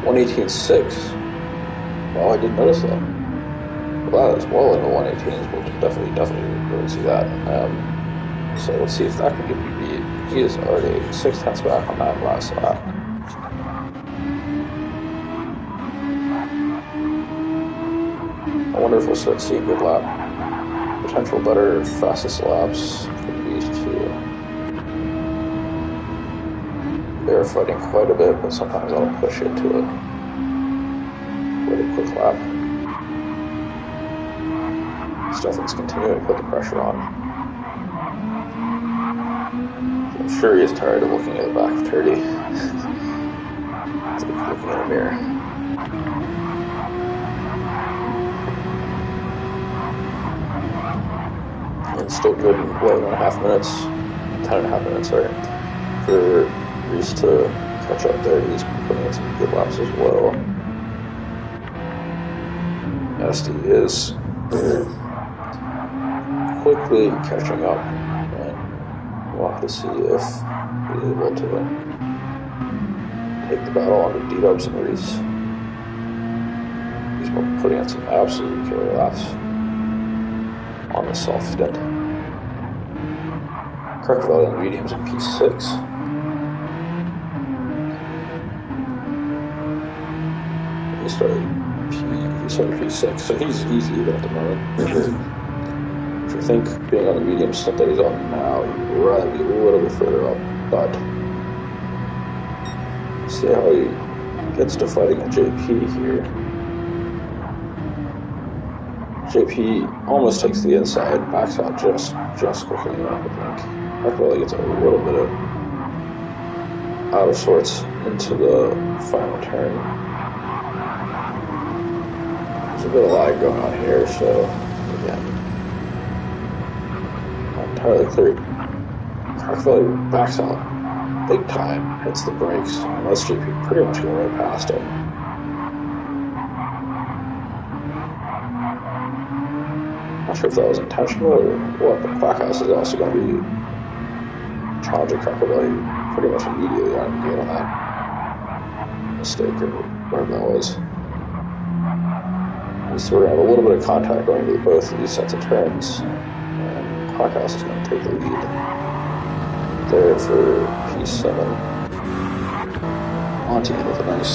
$118.6. Well, I didn't notice that. Well, that is well into 118s. We'll definitely really see that. So let's see if that can give you beat. He is already 6 tenths back on that last lap. I wonder if we'll start seeing good lap potential, better, fastest laps for these two. They're fighting quite a bit, but sometimes I'll push it to a really quick lap. Stefan's continuing to put the pressure on. I'm sure he is tired of looking at the back of Turdy. It's like looking in a mirror. And still good 11.5 minutes, 10.5 minutes, sorry, for Reese to catch up there. He's putting in some good laps as well. SD is quickly catching up, and we'll have to see if he's able to take the battle onto D-Dubs and Reese. He's putting in some absolute killer laps on the self stint. Kirkville and mediums in P6. He started P6, so he's even at the moment. Which I think, being on the medium stint that he's on now, he'd rather be a little bit further up, but see how he gets to fighting a JP here. JP almost takes the inside, backs out just quickly enough, I think. Kirkville gets a little bit of out of sorts into the final turn. There's a bit of lag going on here, so again, not entirely clear. Kirkville backs out big time, hits the brakes, and that's JP pretty much going right past him. Not sure if that was intentional or what, but Quackhouse is also going to be challenging Kirkville pretty much immediately out of the gate on that mistake or whatever that was. So we're going to have a little bit of contact going into both of these sets of turns, and Quackhouse is going to take the lead there for P7. Monty with a nice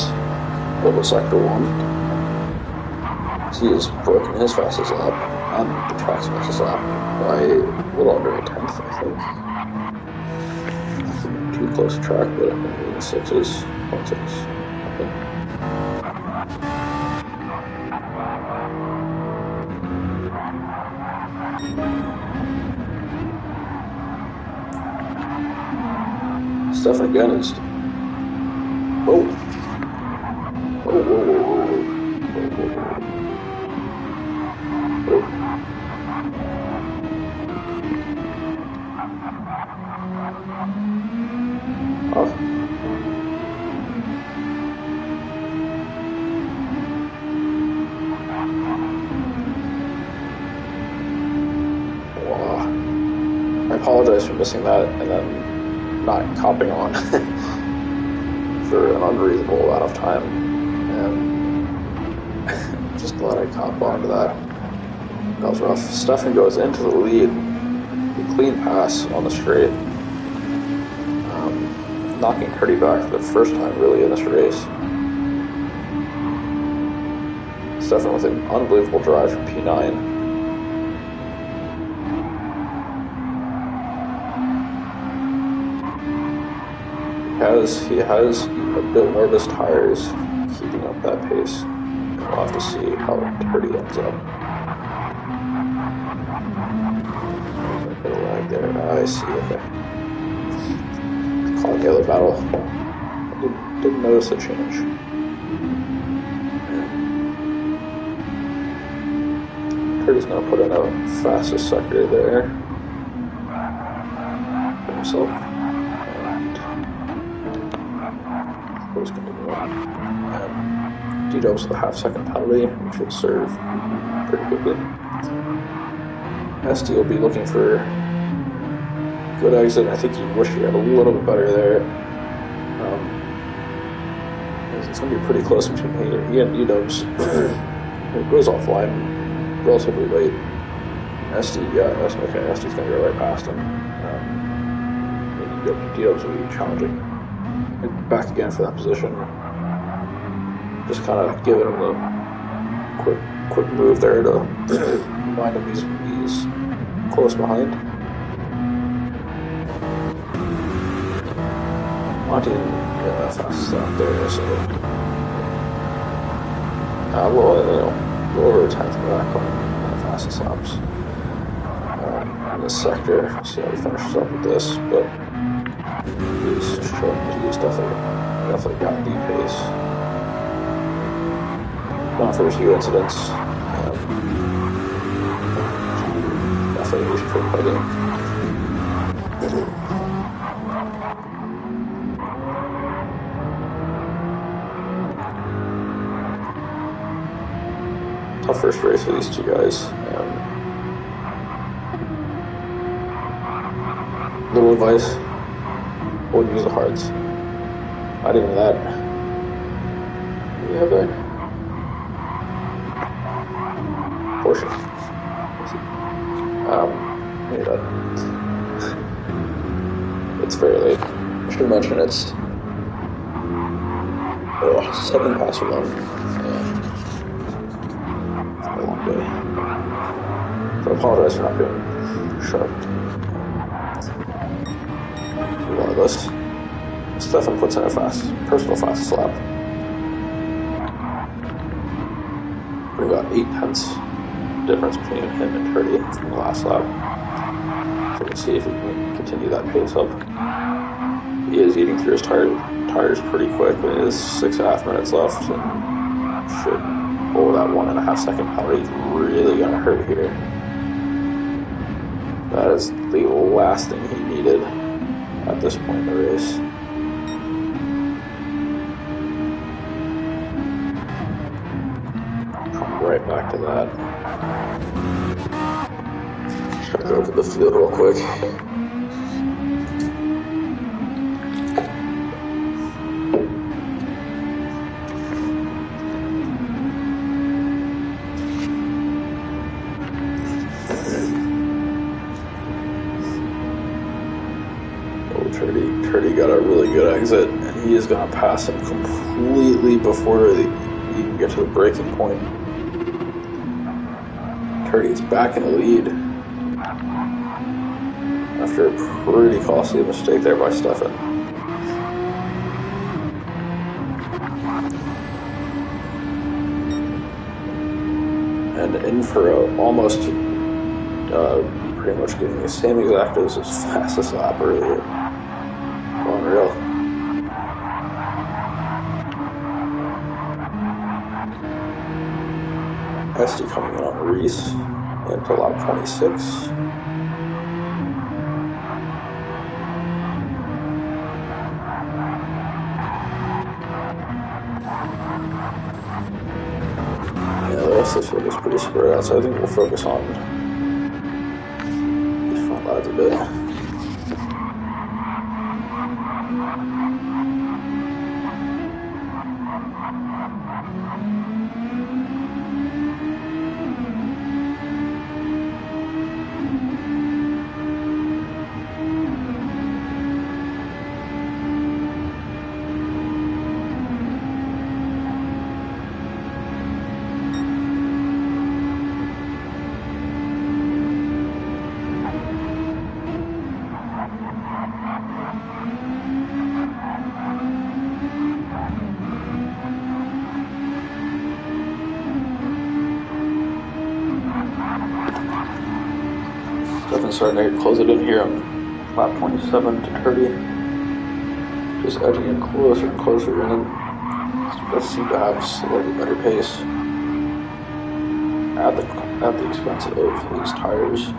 little sector 1. He has broken his fastest lap and the track's fastest lap by a little under a tenth, I think. Too close to track, but I think the 6 is 0.6. Okay. Stefan again is. Whoa! Whoa, whoa, whoa, whoa, whoa, whoa, whoa. Off. Wow. I apologize for missing that and then not copping on for an unreasonable amount of time, and just glad I copped onto that. That was rough. Stefan goes into the lead, a clean pass on the straight, knocking Purdy back for the first time really in this race. Stefan with an unbelievable drive from P9. He has a bit more of his tires keeping up that pace. We'll have to see how Purdy ends up. There's a bit of lag there. I see, okay. Calling the other battle. I didn't notice a change. Purdy's going to put in a fastest sector there for himself. Was going to go on. D-Dubs with a half-second penalty, which will serve pretty quickly. SD will be looking for a good exit. I think he wished he had a little bit better there. It's going to be pretty close between he and D-Dubs. It goes offline relatively late. SD, yeah, okay, SD's going to go right past him. D-Dubs will be challenging back again for that position. Just kind of giving him a quick move there to remind him he's close behind. Monty didn't get that fast stop there, so we'll over a tenth back on the fastest laps in this sector. See how he finishes up with this, but he's definitely got the pace. Not for a few incidents. Definitely reason for fighting. Tough first race for these two guys. Little advice. Wouldn't use the hards. Not even that. do we have there? Portion. Yeah, it's very late. I should mention it's 7 past 1. It's a long day. So I apologize for not being sharp. Regardless, Stefan puts in a personal fast lap. We got 8 tenths difference between him and Purdy from the last lap. So we'll see if he can continue that pace up. He is eating through his tires pretty quick. It is 6.5 minutes left, and should that 1.5 second penalty is really gonna hurt here. That is the last thing he needed at this point in the race. Come right back to that. Try to go over the field real quick. Turdy got a really good exit, and he is going to pass him completely before he can get to the braking point. Turdy is back in the lead after a pretty costly mistake there by Stefan. And in for almost pretty much getting the same exact as his fastest lap earlier. Unreal. Esty coming in on Reese into lap 26. Yeah, the rest of this field is pretty spread out, so I think we'll focus on these front lads a bit. Definitely starting to close it in here on lap 27 to Turdy. Just edging in closer and closer, and does seem to have slightly better pace at the expense of these tires.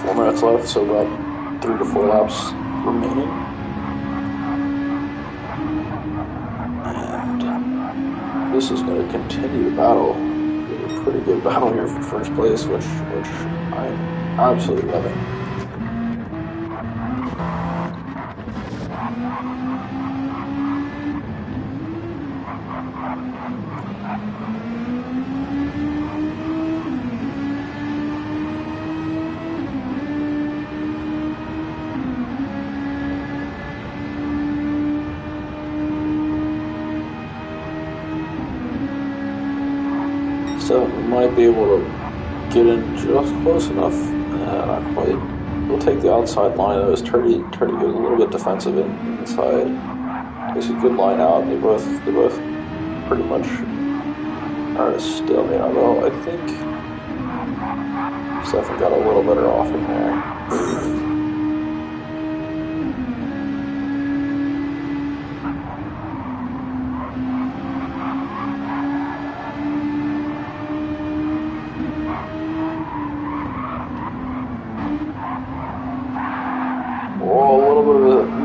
4 minutes left, so about 3 to 4 laps remaining. And this is going to continue the battle. A pretty good battle here for first place, which I'm absolutely loving. So we might be able to get in just close enough. Not quite. We'll take the outside line. It was Turdy goes a little bit defensive inside. Takes a good line out. They both pretty much are a stalemate. Although I think Stefan got a little better off in there.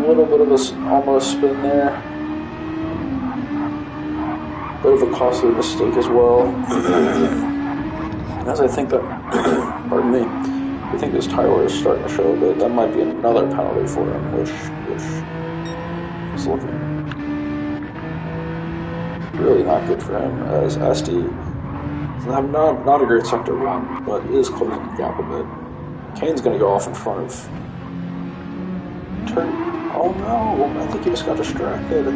A little bit of a almost spin there. Bit of a costly mistake as well. As I think that, pardon me, I think this tire wear is starting to show a bit. That might be another penalty for him, which It's looking really not good for him, as SD not a great sector one, but is closing the gap a bit. Kane's going to go off in front of Oh no, I think he just got distracted.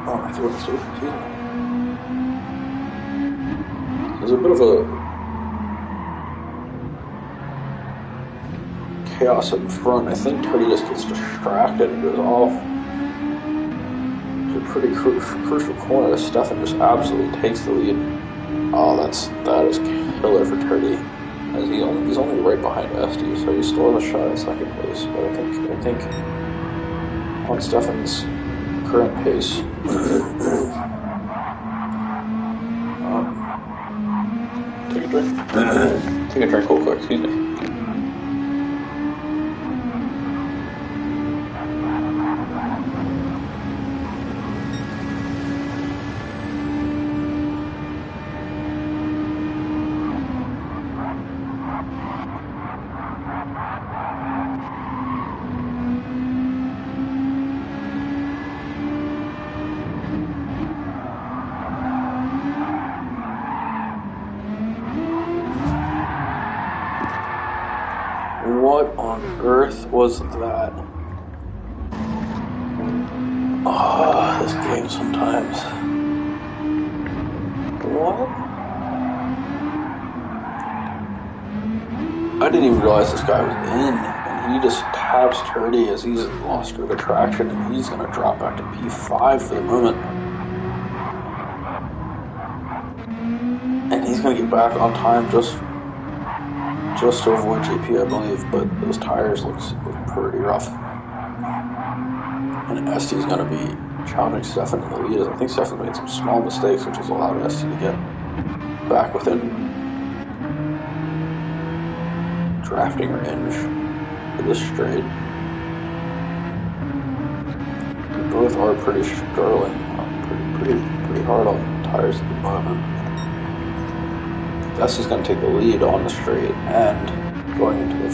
Oh, I threw it through. There's a bit of a chaos in front. I think Turdy just gets distracted and goes off. It's a pretty crucial corner. Stefan just absolutely takes the lead. Oh, that is killer for Turdy. As he's only right behind SD, so he still has a shot at second place. But I think on Stefan's current pace, take a drink. Take a drink real quick. Excuse me. What on earth was that? Oh, this game sometimes. What? I didn't even realize this guy was in, and he just taps Turdy as he's lost a bit of traction, and he's going to drop back to P5 for the moment. And he's going to get back on time just to avoid GP, I believe, but those tires look pretty rough. And ST's going to be challenging Stefan in the lead. I think Stefan made some small mistakes, which has allowed ST to get back within drafting range for this straight. Both are pretty struggling, pretty hard on tires at the moment. ST's going to take the lead on the straight and going into the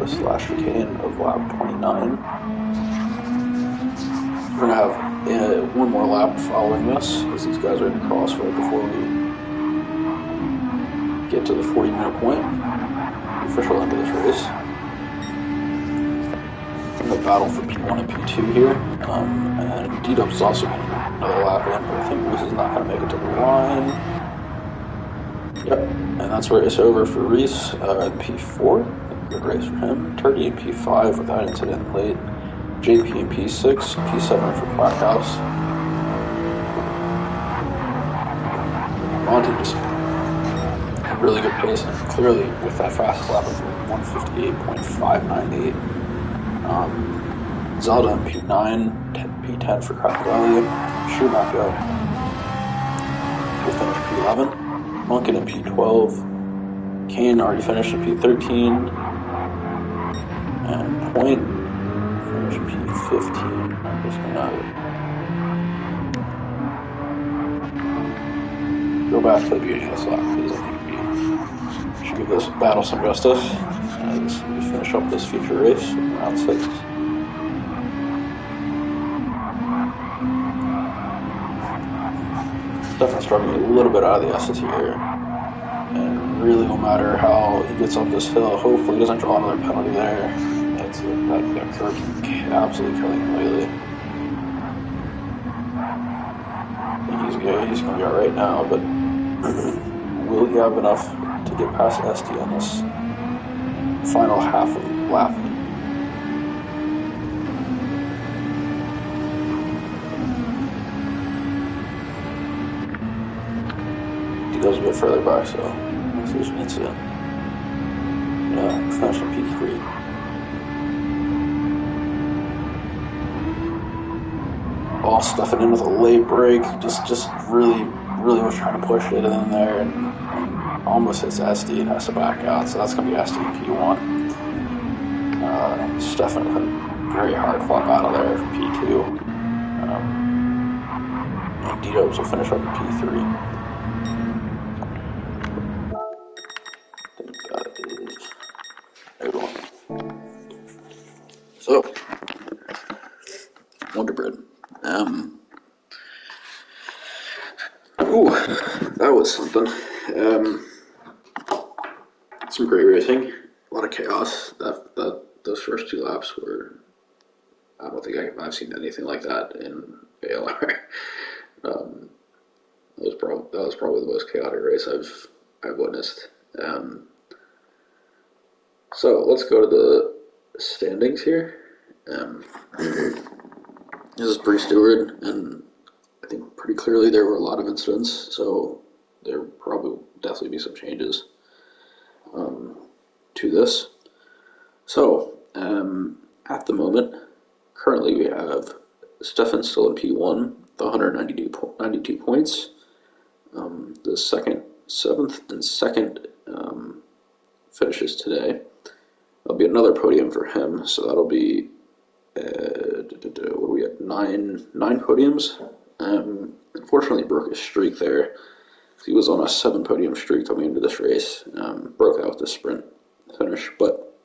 slash chicane of lap 29. We're going to have one more lap following this, as these guys are in the cross right before we get to the 40-minute point, the official end of this race. We're going to battle for P1 and P2 here, and D-Dubs is also getting another lap in, but I think Reese is not going to make it to the line. Yep, and that's where it's over for Reese. P4, good race for him. Turdy in P5 without incident late. JP in P6, P7 for Blackhouse. Monty just really good pace, and clearly with that fastest lap of 158.598. Zelda in P9, P10 for Crocodile. Schumacher will finish P11. Munkin in P12. Kane already finished in P13. And Point finished P15. I'm just gonna go back to the beginning of this lap, because I think we should give this battle some justice as we finish up this feature race in round 6. Definitely struggling a little bit out of the S's here, and really no matter how he gets up this hill, hopefully he doesn't draw another penalty there. That curve can absolutely killing him lately. He's going to be alright now, but will he have enough to get past ST on this final half of the lap? Goes a bit further back, so there's an incident. Yeah, finished in P3. Oh, stuffing in with a late break. Just really was trying to push it in there, and almost hits SD and has to back out. So that's going to be SD in P1. Stefan with a very hard fought battle there for P2. And D-Dubs will finish up in P3. So, Wonder Bread. Ooh, that was something. Some great racing, a lot of chaos. Those first 2 laps were. I don't think I've seen anything like that in ALR. That was probably the most chaotic race I've witnessed. So let's go to the standings here. This is pre-Stewart, and I think pretty clearly there were a lot of incidents, so there probably definitely be some changes to this. So at the moment, currently we have Stefan still in P1, the 192 points. The seventh and second finishes today. There'll be another podium for him, so that'll be what are we at? Nine podiums. Unfortunately, broke his streak there. He was on a 7-podium streak coming into this race. Broke out with the sprint finish, but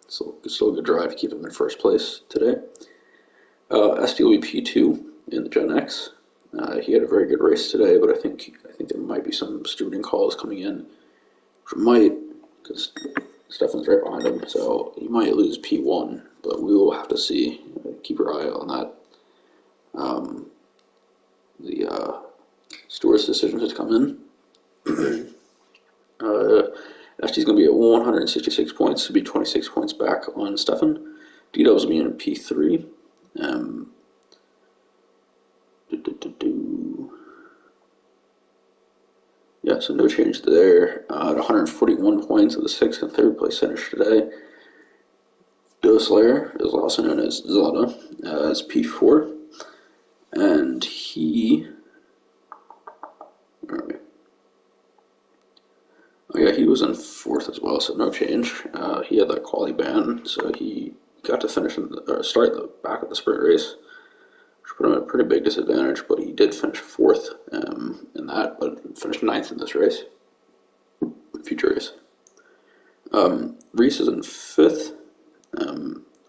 still a good drive to keep him in first place today. SD will be P2 in the Gen X. He had a very good race today, but I think there might be some stewarding calls coming in, which might, because Stefan's right behind him, so he might lose P1, but we will have to see. Keep your eye on that. The steward's decision has come in. SD's going to be at 166 points, to be 26 points back on Stefan. D-Dub's will be in P3. Yeah, so no change there. At 141 points of the 6th and 3rd place finish today. Slayer is also known as Zada, as P4. And he... Where are we? Oh yeah, he was in 4th as well, so no change. He had that quali ban, so he got to finish start at the back of the sprint race, which put him at a pretty big disadvantage, but he did finish 4th in that, but finished 9th in this race, future race. Reese is in 5th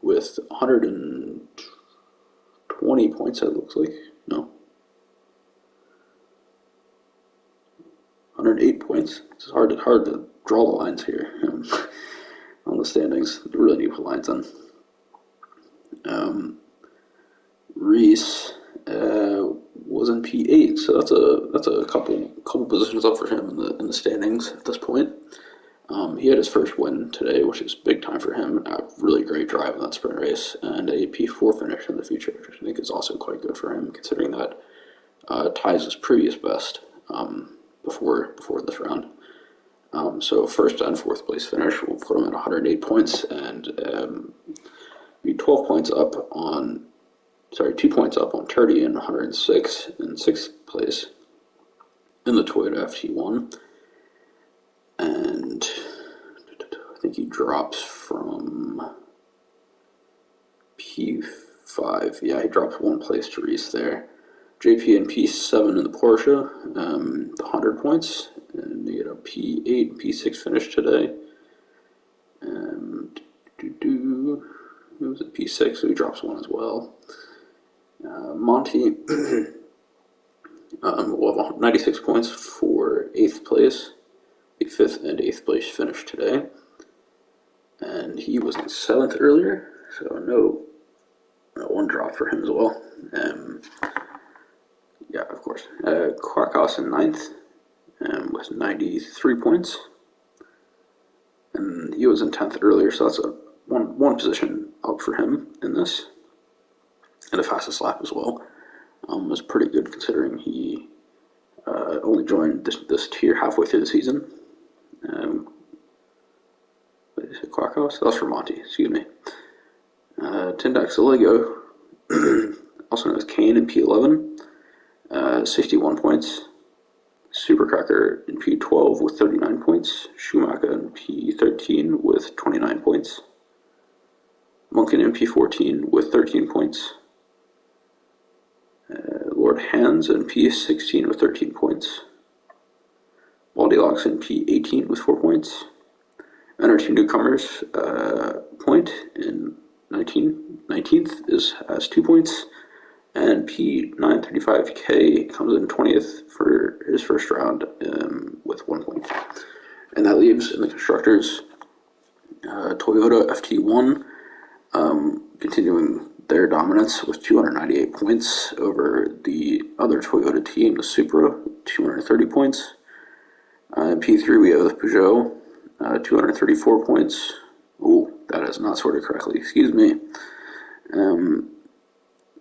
with 120 points, it looks like. No. 108 points. It's hard to draw the lines here on the standings. You really need to put lines on. Reese was in P8, so that's a couple positions up for him in the standings at this point. He had his first win today, which is big time for him. A really great drive in that sprint race, and a P4 finish in the future, which I think is also quite good for him, considering that ties his previous best before this round. So first and 4th place finish will put him at 108 points and be 2 points up on Turdy and 106 in 6th place in the Toyota FT1. And I think he drops from P5. Yeah, he drops 1 place to Reese there. JP in P7 in the Porsche, 100 points, and you get a P8 and P6 finish today. And it was at P6, so he drops 1 as well. Monty will have 96 points for 8th place, the 5th and 8th place finish today. And he was in 7th earlier, so no 1 drop for him as well. Yeah, of course. Krakos in 9th with 93 points. And he was in 10th earlier, so that's one position up for him in this. And the fastest lap as well. Was pretty good considering he only joined this tier halfway through the season. Krakos? That was for Monty, excuse me. Tindax Lego, also known as Kane in P11. 61 points. Supercracker in P12 with 39 points. Schumacher in P13 with 29 points. Munkin in P14 with 13 points. Lord Hands in P16 with 13 points. Waldilocks in P18 with 4 points. And our team newcomers, Point in 19th has 2 points. And P935K comes in 20th for his first round with 1 point. And that leaves in the constructors Toyota FT1 continuing their dominance with 298 points over the other Toyota team, the Supra, 230 points. In P3 we have the Peugeot, 234 points. Ooh, that is not sorted correctly, excuse me.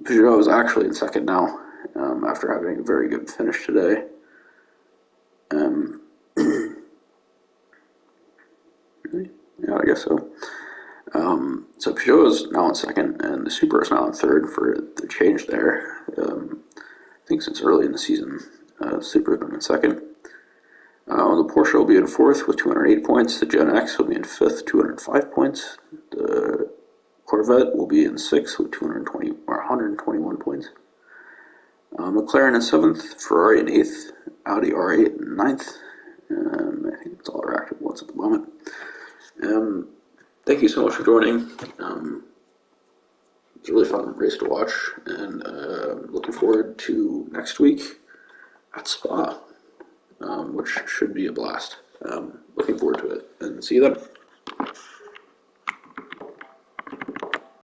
Peugeot is actually in second now, after having a very good finish today. Yeah, I guess so. So Peugeot is now in second, and the Supra is now in third for the change there. I think since early in the season, Supra has been in second. The Porsche will be in fourth with 208 points. The Gen X will be in fifth, 205 points. The Corvette will be in sixth with 121 points. McLaren in seventh, Ferrari in eighth, Audi R8 in ninth. I think that's all our active ones at the moment. Thank you so much for joining. It's a really fun race to watch, and looking forward to next week at Spa, which should be a blast. Looking forward to it, and see you then.